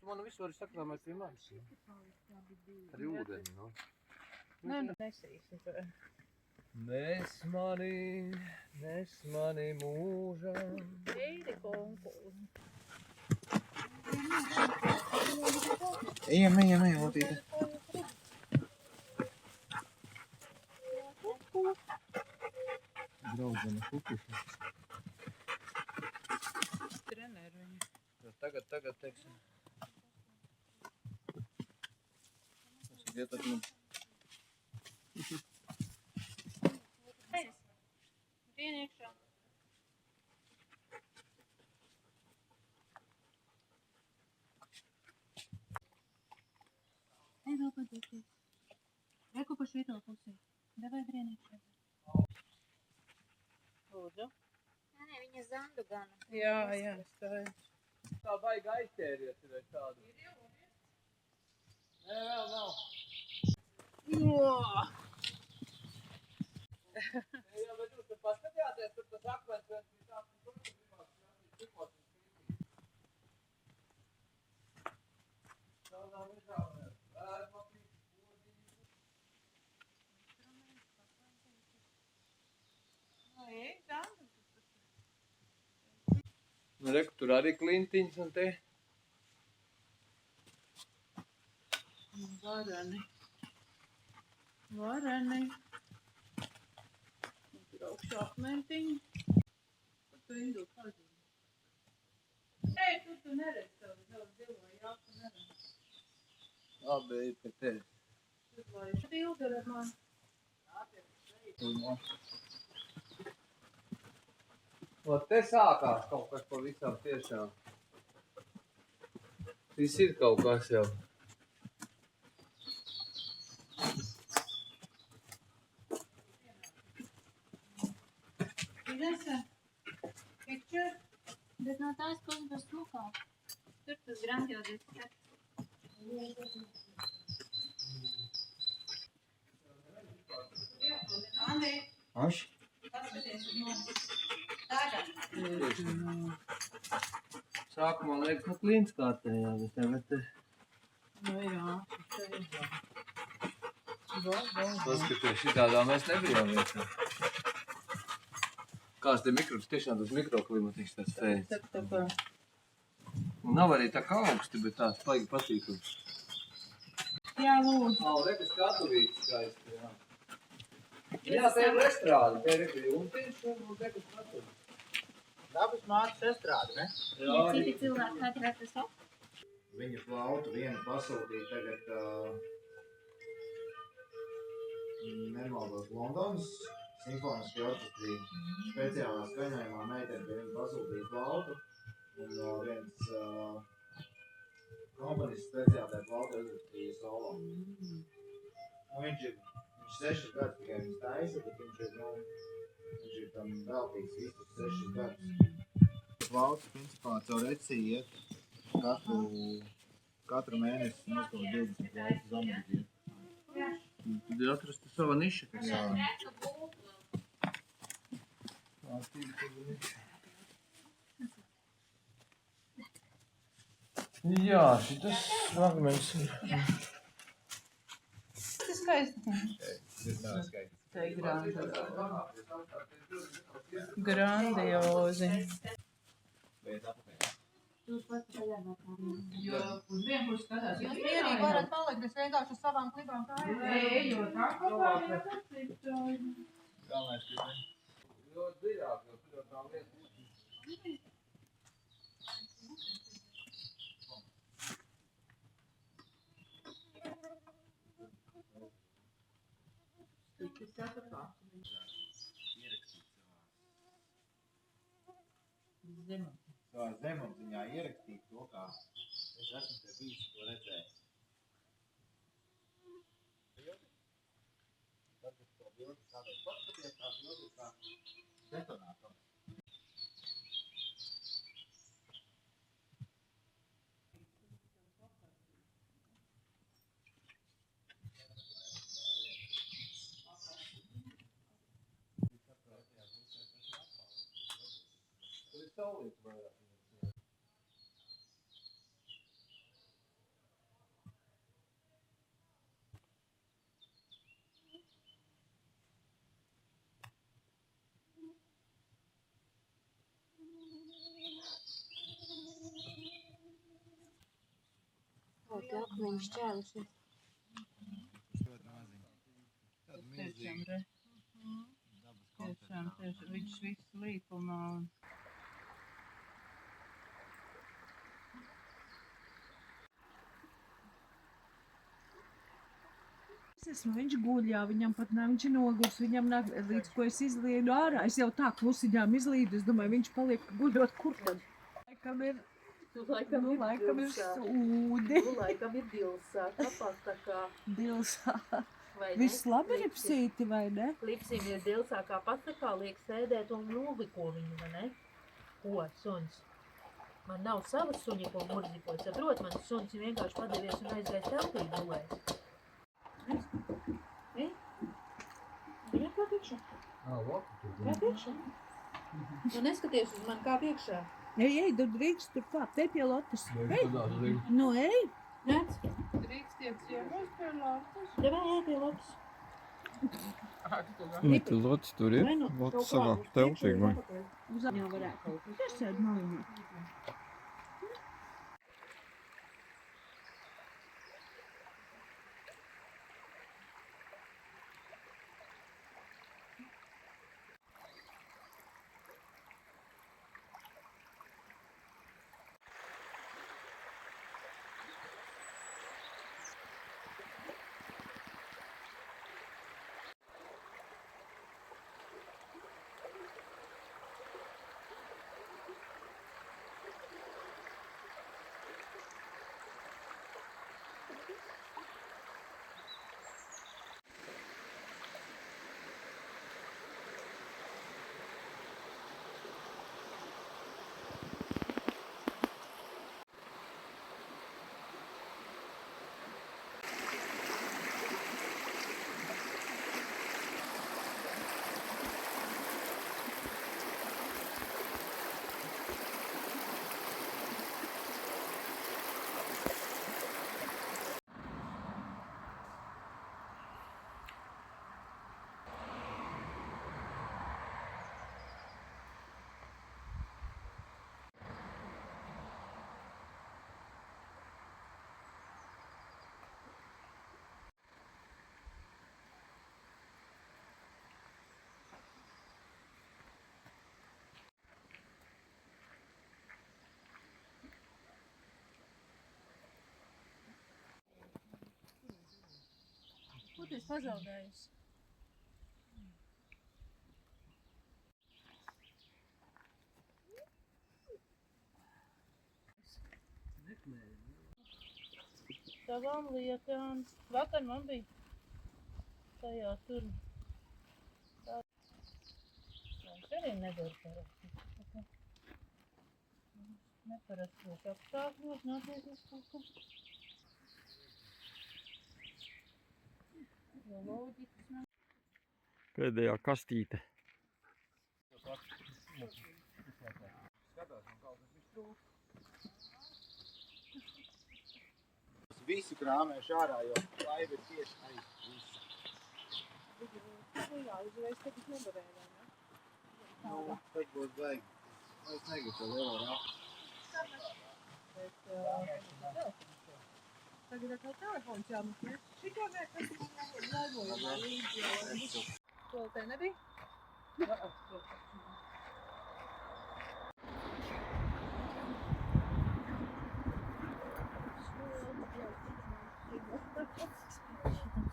Man visu var sakrāmēt pie manis. Ar ūdeni, no? Nē, nesīsim. Nes mani mūžam. Eiri konkuļi. Ejam, Lotīte. Draudzene kukuši. Treneru viņu. Tagad, teiksim. Где-то ну. Vienīkšā. Ej, vēl padēties. Reku pa šito pusī. Davai brienīkšā. Lūdzu. Nē, viņa zandu gana. Jā, stāj. Tā baigā aizķēries ir tādu. Nē, vēl nav. Jā, bet jūs te paskatījāties, tur tas akmens viens bija tāds, un tur gribās tikos un skritīt. Tādā vietā, vērma pīk, podīgi. Reku, tur arī klintiņas un te. Vareni. Tur augšā akmentiņi. Par to Indu pazinu. Ei, tu neredz savu zilo, jā. Labi, ir pie tevis. Bildi ar mani. O, te sākās kaut kas pavisam tiešām. Šis ir kaut kas jau. Inese, picture? Bet no tās puses būs smukāk. Tur tas grandiozis. Andi, Aš? paskaties uz mani. Tagad. Sākumā liek, ka klīns kārtējā, bet tagad te... Nu jā, tas ir jā. Paskaties, šitādā mēs nebijām vietā. Kāds te mikrofons, tiešām tas mikroklimatiks tāds fēns. Tā kā. Un nav arī tā kā augsti, bet tāds paigi patīkams. Jā, lūdzu. Nav, rekas katuvītes skaisti, jā. Jā, te ir estrādi, te ir jumtiņš un rekas katuvītes. Dabas mātes estrāde, ne? Ja citi cilvēki kā grib tas op? Viņa flautu vienu pasūtīja tagad, nemaldos, Londonas simfoniski orķestrī. Speciālā skaņojumā meiteni pie viņa pasūtīja flautu. Un viens kompanists speciāli tā flautu uzrakstīja solo. Viņš 6 gadus tikai viņas taisa, bet viņš ir tam veltīgs visus 6 gadus. Flauta, principā, caur Etsy iet katru mēnesi mazko 20 flautas Amerikā. Tad ir atrasta sava niša. Jā. Jā, šitas fragments ir. Tas ir skaisti. Tas nav skaisti. Tā ir grandiozi. Bet apakaļ. Tur pat paļāvā kā viena. Jo uz vienu pusi skatās. Jūs mierīgi varat palikt, es vienkārši uz savām klibām kājām. Ejot apakā, jā, tas ir tā. Galvenais, ka Jo dziļāk, jo tur jau tā lieta. savā zemapziņā ierakstīt to, kā es esmu te bijis, to redzējis. Tad es to bildi kādreiz paskaties, tā bildi kā detonātors. Saulīt vairāk. O, te akmeņi šķēlušies. Ļoti maziņi. Tāda milzīga. Tiešām, viņš viss līpumā un... Viņš guļā, viņam pat nav, viņš ir nogurs, viņam nāk, līdz ko es izliedu ārā, es jau tā klusiņām izlīdu, es domāju, viņš paliek guļot, kur tad? Laikam ir, laikam ir sūdi. Laikam ir dilsā, tāpēc tā kā... Dilsā. Vai ne? Viss labi ir psīti, vai ne? Klipsim ir dilsā, kā pasakā, liek sēdēt un nogliko viņu, vai ne? Ko, suns? Man nav savas suņi, ko murzikoja, saprot, man suns ir vienkārši padevies un aizgājis telpī gulēt. Ej? Viņam kā piekšā? Kā piekšā? Tu neskaties uz mani kā piekšā? Ej, tu drīkst tur kā, te pie lotas. Ej, nu ej. Nec? Drīkst iet ciemos pie Lārtas? Devai ej pie lotas. Tu lots tur ir? Lots savā telpī, vai? Uz apņā varētu kaut kas. Iesēd maliņā. tu esi pazaudējusi? Savām lietām. Vakar man bija tajā tur. Es arī nedaru parasti. Neparastos apstākļos notiekos kaut kas. Jo loģikas nav. Pēdējā kastīte. Visu krāmēšu ārā, jo laiva ir tieši aiz visa. Jā, uzreiz tagad nevarēja, vai ne? Nu, tad būs baigi. Es negribu to lielo rāpu. Tagad atkal telefons jāmeklē. Šito nē, kas man laivojumā līdzi jau. To te nebija?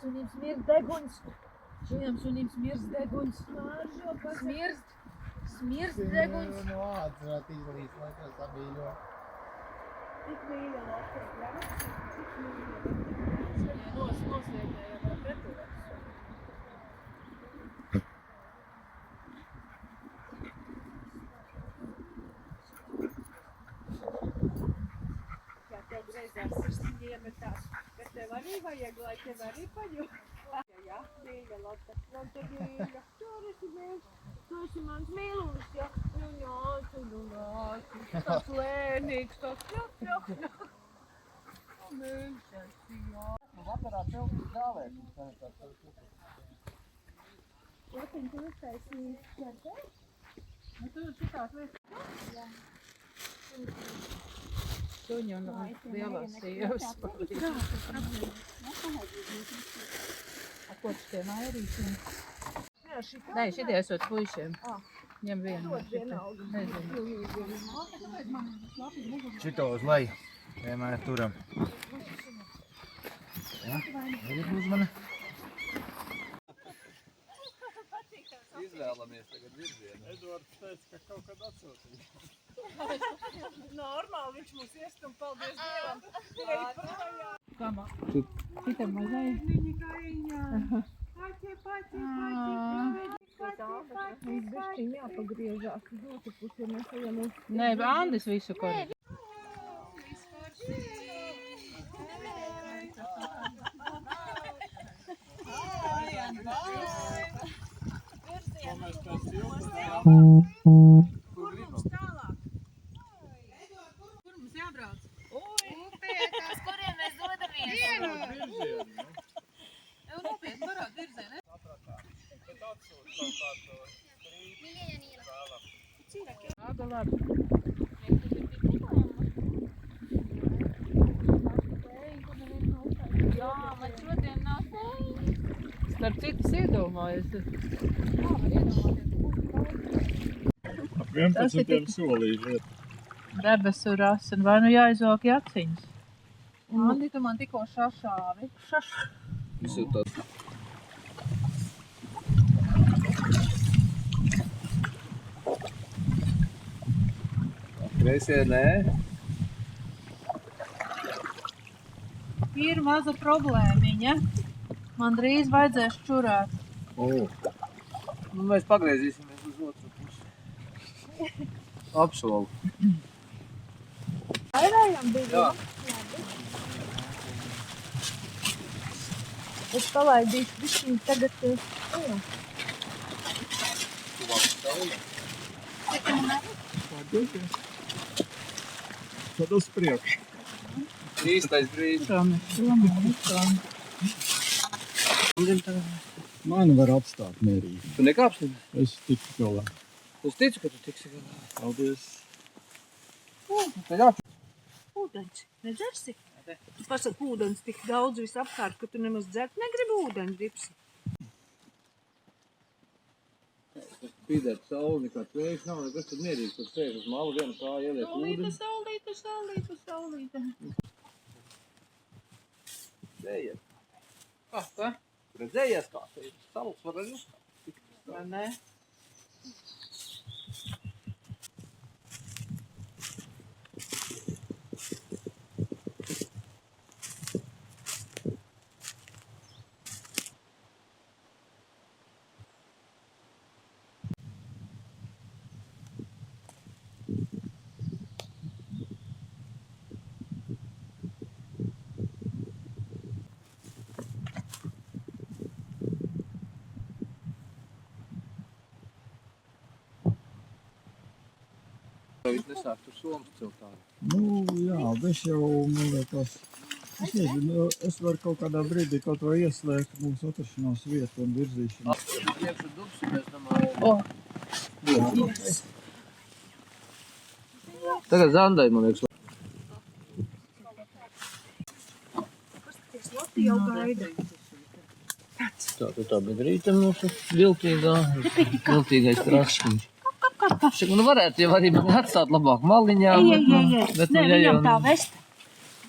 Sunim smird deguns. Šajām sunim smird deguns. Smird deguns. Nu, atcerāt izlīst, lai to samīļo. Tik mīļa Latvija, jā? Tik mīļa. Nosliekēja par pretuvēt. Kā tev greizās sirsniņi iemetās, bet tev arī vajag, lai tev arī paņem. Jā, mīļa Latvija, man te mīļa. Tu esi mīļš, tu esi mans mīlus, jā. Nu nāci, tas lēnīgs, tas ļak. Mīļš esi, jā. Vakarā pilnīgi dāvēs. Lapiņ, tu uztaisīji ķertē? Nu, tu šitās lietas. Jā. Suņu un lielās sievas. A, ko tu tiem airīšiem? Nē, šitie esot puišiem. Ņem vienu. Nezinu. Šito uz leju vienmēr turam. Ja? Tagad uzmani. Izvēlamies tagad virzienu. Edvards teica, ka kaut kad atsūtīja. Normāli, viņš mūs iestum, paldies Dievam. Kamā? Šitam mazai? Viņš bišķiņ jāpagriežās uz otru pusi, ja mēs ejam uz... Nē, Andis visu korģi. Kur mums tālāk? Kur mums jābrauc? Uz kuriem mēs dodamies? Jau nopietni varētu virzienu. Labi, labi. Jā, man šodien nav teikt. Starp citas iedomājies. Ap 11 solīši. Debesu rasa, vai nu jāizvelk jaciņas. Andi, tu man tikko šašāvi. Visu tas. Kreisie nē. Ir maza problēmiņa. Man drīz vajadzēs čurāt. Nu, mēs pagriezīsimies uz otru pusi. Apsolu. Airājām bija? Jā. Es palaidīšu bišķiņu tagad... Tad uz priekšu. Īstais brīdis. Mani var apstāt mierīgi. Tu nekāpsi? Es tiku galā. Es ticu, ka tu tiksi galā. Paldies. Ūdens, nedzersi? Tu pasaki, ūdens tik daudz visapkārt, ka tu nemaz dzert negribi ūdens, Dipsi. Spīdēt sauli, nekā tvējš nav, nekas tad mierīgi, tad sēž uz malu vienu kā ieliek ūdeni. Saulīta. Sēja. Ko? Redzējies, kā te ir salas var arī uzkāpt. Vai ne? Nesāk tur somas celt ārā. Nu, jā, bet jau, man liekas, es nezinu, es varu kaut kādā brīdī kaut vai ieslēgt mūsu atrašanās vietu un virzīšanu. Iekšu dubsi, mēs domājam. Tagad Zandai, man liekas. Jau gaida. Tā bedrīte mūsu viltīgais traškiņš. Nu varētu jau arī atstāt labāk maliņā. Bet Nē, viņam tā vest.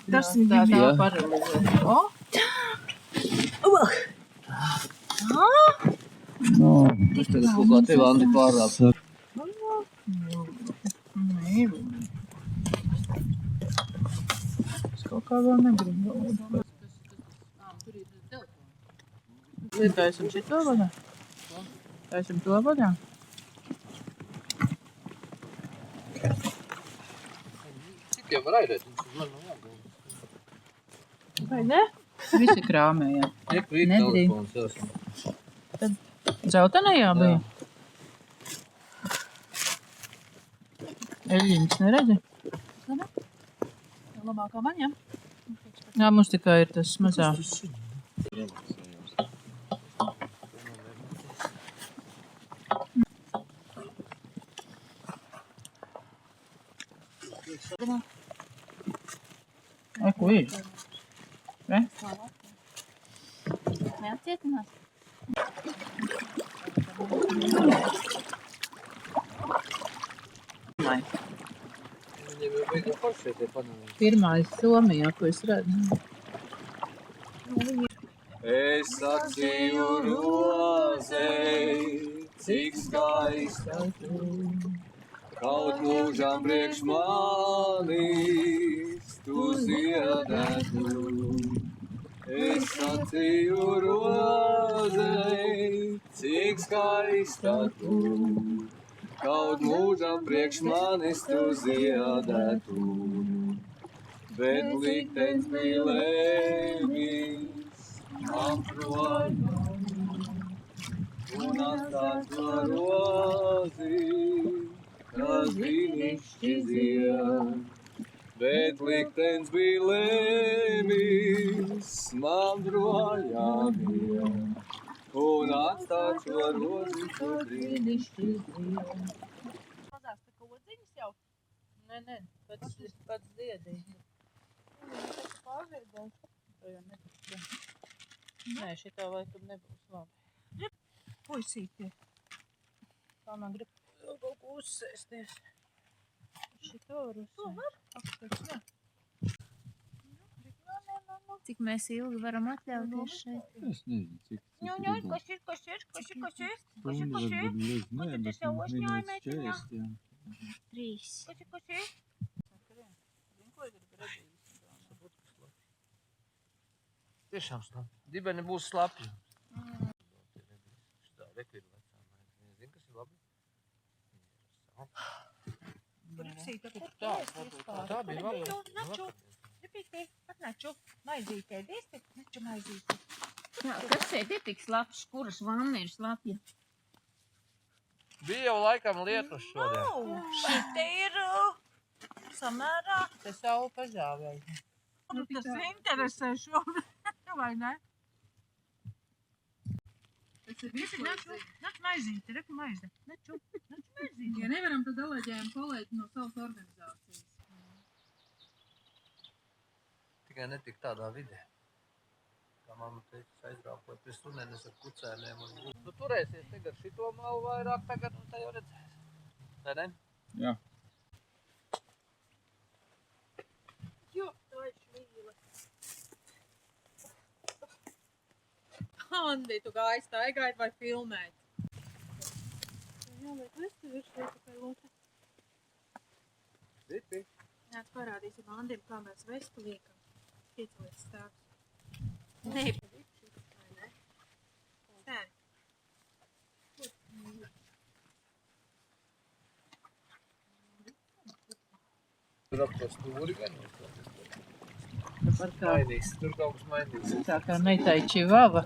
Tas viņam Tā paralizē. O! Es tagad kaut kā tev, Andi, pārāp. Es kaut kā vēl negribu. Taisim šito vaļā? Taisim to vaļā? Cik jau var aidēt? Vai ne? Visi krāmējā. Rīt telefons jāsam. Dzeltenajā bija? Eļļiņas neredzi? Labākā maņa. Jā, mums tikai ir tas mazā. Ai, ko ir? Re? Neatcietinās. Viņiem jau beigu foršie tie panāļi. Pirmais Somijā, ko es redzu. Es sacīju rozei, cik skaista tu, kaut mūžām priekš manis tu ziedētu. Es sacīju rozei, cik skaista tu, kaut mūžām priekš manis tu ziedētu. Bet liktenis bija lēmīgs, man projām, un atstāt to rozi, kas brīnišķi zied. Bet liktenis bija lēmīgs, man projām iet, un atstāt šo rozi, kas brīnišķi zied. Mazās tā kā odziņas jau. Nē, pats diedīgi. Pārveidot. To jau netika. Nē, šitā laikam nebūs labi. Puisītie. Tā man grib kaut ko uzsēsties. Šito var uzsēst. Apskats, jā. Cik mēs ilgi varam atļauties šeit? Es nezinu, cik Ņoņoņ, kas ir? Stundu varbūt bez, nē, bet minūtes 40, jā. 3. Zin, ko ir redzējis? Tiešām slapi. Dibeni būs slapi. Šitā rekvidu vecā maize. Zini, kas ir labi? Priksīta, kur Tā, Tā bija labi. Naču, repītē, atnaču, maizītē, dēsti, naču maizītē. Kas šeit ir tik slapš? Kuras vanna ir slapja? Bija jau laikam lietus šodien. Šite ir samērā. Te savu pažāvēju. Tas interesē šobrīd, vai ne? Tas ir visi Naču maizīte, reku maize. Naču maizīte. Ja nevaram, tad deleģējam kolēģi no savas organizācijas. Tikai netik tādā vidē. Kā mamma teica, aizbraukt pie sunenes ar kucēniem. Tu turēsies tagad šito malu vairāk tagad, un tā jau redzēs. Vai ne? Jā. Jo, tā ir švīle. Andi, tu gāji staigāt vai filmēt? Jā, liek vestu virsū, tikai lūta. Zipi. Jā, parādīsim Andim, kā mēs vestu liekam. Piecelies stāvs. Nē, Vai ne? Sēni. Tur ap to stūri gan. Tāpat kā, Mainīgs, tur kaut kas mainīgs. tā kā meitai čivava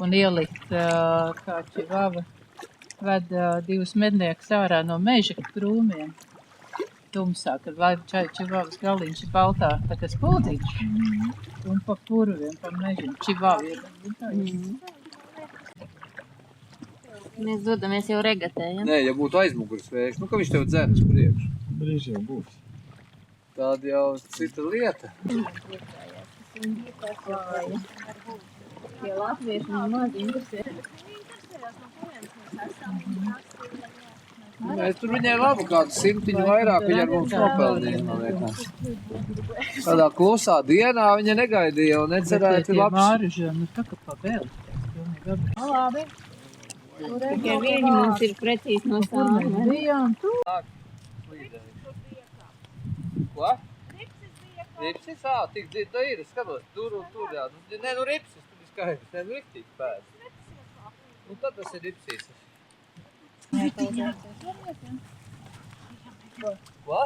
un ielikt, kā čivava ved divus medniekus ārā no meža krūmiem. Tumsā, kad vai čivavas galiņš ir baltā, tā kā spuldīgs. Un pa purviem, pa mežiem. Čivavi ir. mēs dodamies jau regatējam. Nē, ja būtu aizmugurs vējš, nu ka viņš tev dzēnas priekš. Brīži jau būs. Tāda jau cita lieta. Tie latvieši man maz interesē. Mēs tur viņai labi kādu simtiņu vairāk viņa ar mums nopelnīja, man liekas. Tādā klusā dienā viņa negaidīja un necerēja, ka labs. Māruži, nu tā kā pa vēl. Labi. Tikai viņi mums ir precīzi no stāviem. Bijām tu. Ko? Ripsis, tik dzirda ir, skatos, tur un tur, jā. Nē, nu ripsis, tur ir skaidrs, nē, nu riktīgi pēc. Nu tad tas ir ripsis. Ko?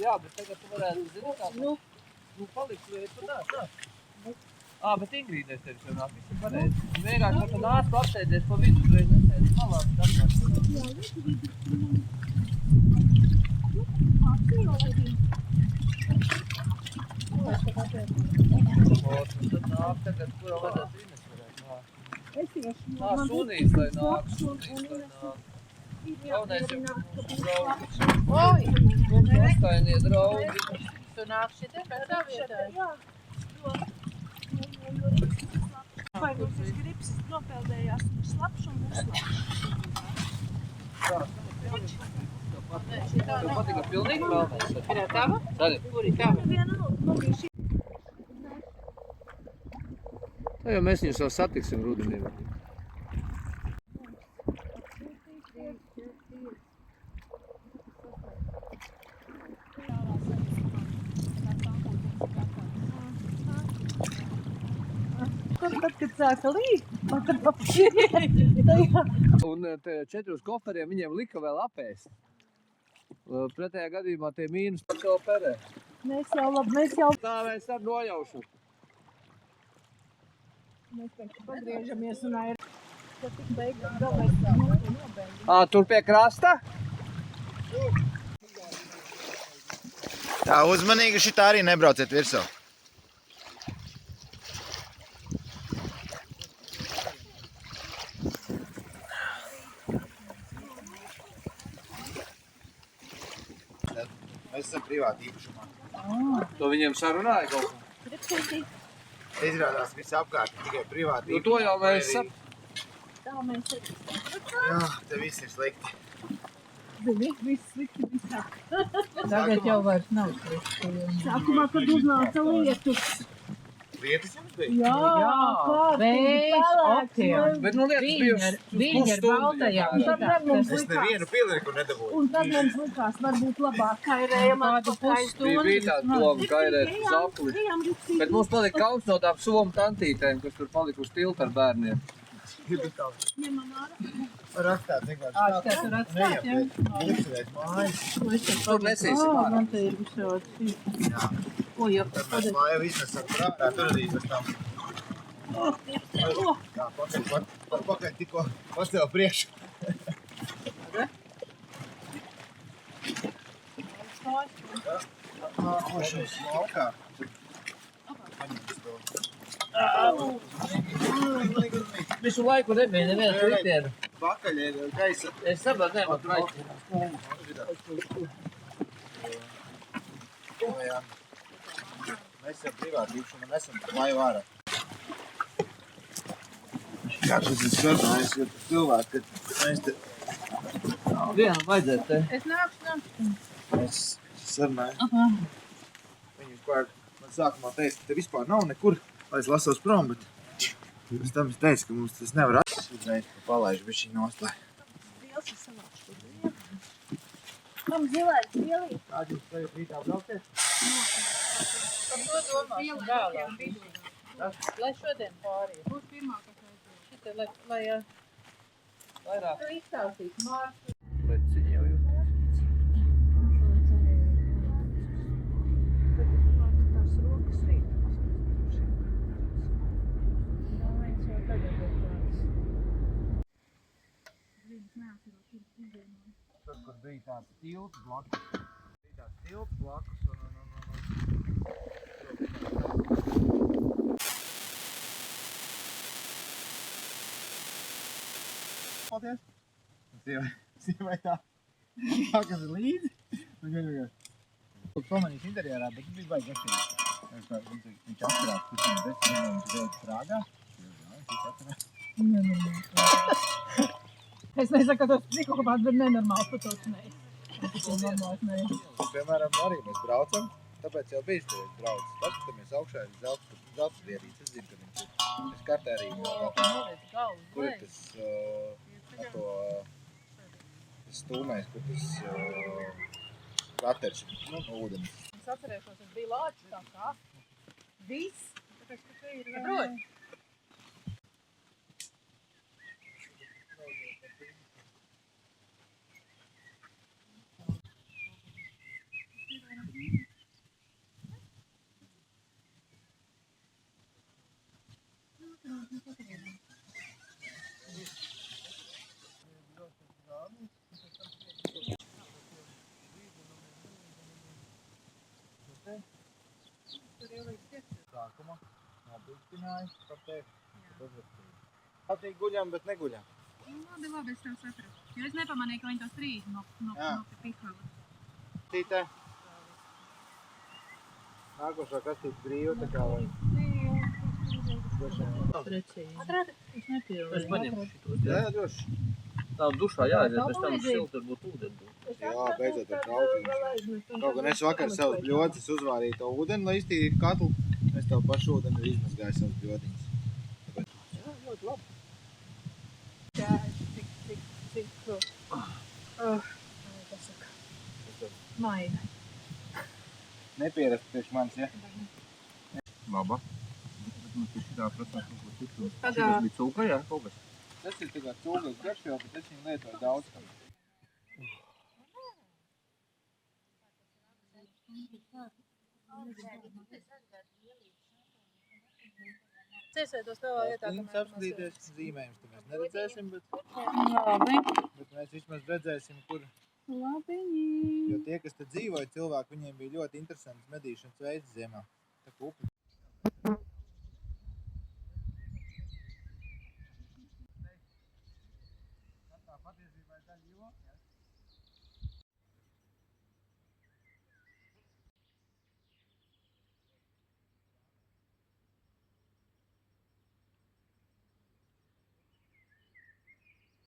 Jā, bet tagad tu varētu, zini, kā? Nu, paliks vēl tu nāk. Bet Ingrīdēs tevi jau nāk, viss ir pareizi. Vienkārši, ka tu nāc apsēdies pa vidu, uzreiz nesēdi malā, bet tad nāk tagad, kur jau vajadzētu Ines varētu nāk. Sunīs, lai nāk, sunīs, lai nāk. Jaunais jau draugi. Oi! Astainie draugi. Tu nāk šitie pēc tā vietā? Jā. Vai mums ir gripsis nopeldējās un slapš un būs slapš. Tev patika pilnīgi melnais? Ir tava? Sari. Kur ir tava? Tā jau mēs viņus vēl satiksim rudenī. Tad, kad sāka līt, Un tajā 4 koferiem viņiem lika vēl apēst. Pretējā gadījumā tie mīnus par šo perē. mēs jau Tā mēs ar nojaušu. pagriežamies un ir. Tad tik beigās galvais Tur pie krasta? Tā, uzmanīgi šitā arī nebrauciet virsū. Mēs esam privāti īpašumā. To viņiem sarunāja kaut ko. Izrādās viss apkārt, tikai privāti Nu to jau mēs Jā, te viss ir slikti. viss slikti visā. Tagad jau vairs nav slikti. Sākumā, kad uznāca lietus. Lietas jums bija? Jā, Vējš, okeāns. Bet nu lietas bijuši Viņa ir baltajā. Es nevienu pilniku nedabūju. Un tad mums likās, varbūt labāk kairējam Kādu pusstundu. Bija tāda doma kairēt uz apli. Bet mums palika kauns no tām somu tantītēm, kas tur palika uz tilta ar bērniem. Rakstāt vienkārši Tā tur atstāt, jā? Likturēt mājas. Tur nesīsim ārā. Man te ir visādi. Ko jau? Tad mēs māju iznesam prātā, tur arī bez tam. Jā, pakaļ tikko pacēl priekšu. Šeit smalkā. Visu laiku nebija neviens ritienu. Pakaļ ir gaisa. Es saprotu, nevar traisti. Jā. Mēs esam privāti īpašumā, nesam māju ārā. Kā šis ir sarunājis, jo cilvēki, kad mēs te... Vienam vajadzētu te. Es nākšu. Mēs sarunājam. Viņi pār man sākumā teica, ka te vispār nav nekur, lai es lasos prom, bet Pēc tam es teicu, ka mums tas nevar uzreiz palaiž bišķiņ nost, lai. Liels ir sanākšu. Kam zilais, lielī? Kādi jūs tagad rītā brauciet? Par to domāsim vēlāk. Lai šodien pāriet. Būs pirmā, kas aizvies. Šitā, lai Vairāk. tu izstāstīs Mārtu. Leciņi jau jūtas. Tās rokas rīt. Tur, kur bija tāds tilts blakus. Bija tāds tilts blakus un. Paldies! Sievai tā. Kas ir līdzi? Pamanīs interjerā, bet viņš bija baigi garšīgi. Viņš atcerās, kurš viņš viņš vēl Prāgā. Viņš atcerās. Es nesaku, ka tas psihopāts, bet nenormāls patočnējs. Tas ir normāls, ne. Piemēram, arī mēs braucam, tāpēc jau bijis tevies brauc. Paskatāmies augšā ir zelta vierīts. Es zinu, ka viņš ir. Es kartē arī. Kur ir tas, tas stūmējs, kur tas kraterš, no ūdens. Es atcerēšos, es biju lāčs tā kā. Viss. Tāpēc, ka te ir... Prot. Sākumā nobīstināju par tevi. Patīk guļam, bet neguļam. Labi, es tev sapratu. Jo es nepamanīju, ka viņi to strīd no pihava. Tītē. Nākošā kastīte brīva, tā kā vai. Precīzi. Es nepilnu. Es paņemu šitos. Jā, droši. Tā dušā jāaiziet, pēc tam silti varbūt ūdeni. Jā, beidzot ar traukiem. Kaut gan es vakar savus bļodas uzvārīju to ūdeni, lai iztīrītu katlu. Es tev pašu ūdeni arī izmazgāju savus bļodiņas. Jā, ļoti labi. Jā, cik... Kas saka? Maina. Nepierast priekš manis, ja? Laba. Bet mums ir šitā prasās kaut ko citu. Pagā. Šitas bija cūka, jā, kaut kas. Tas ir tikai cūgas garšo, bet es viņu lietoju daudz. Ciesētos tavā vietā, Viņas apskatīties zīmējums, tu mēs neredzēsim, Labi. bet mēs vismaz redzēsim, kur. Labiņi. Jo tie, kas te dzīvoja cilvēki, viņiem bija ļoti interesants medīšanas veids ziemā. Tā kā upi. Tā patiesībā ir daļa jo, ja?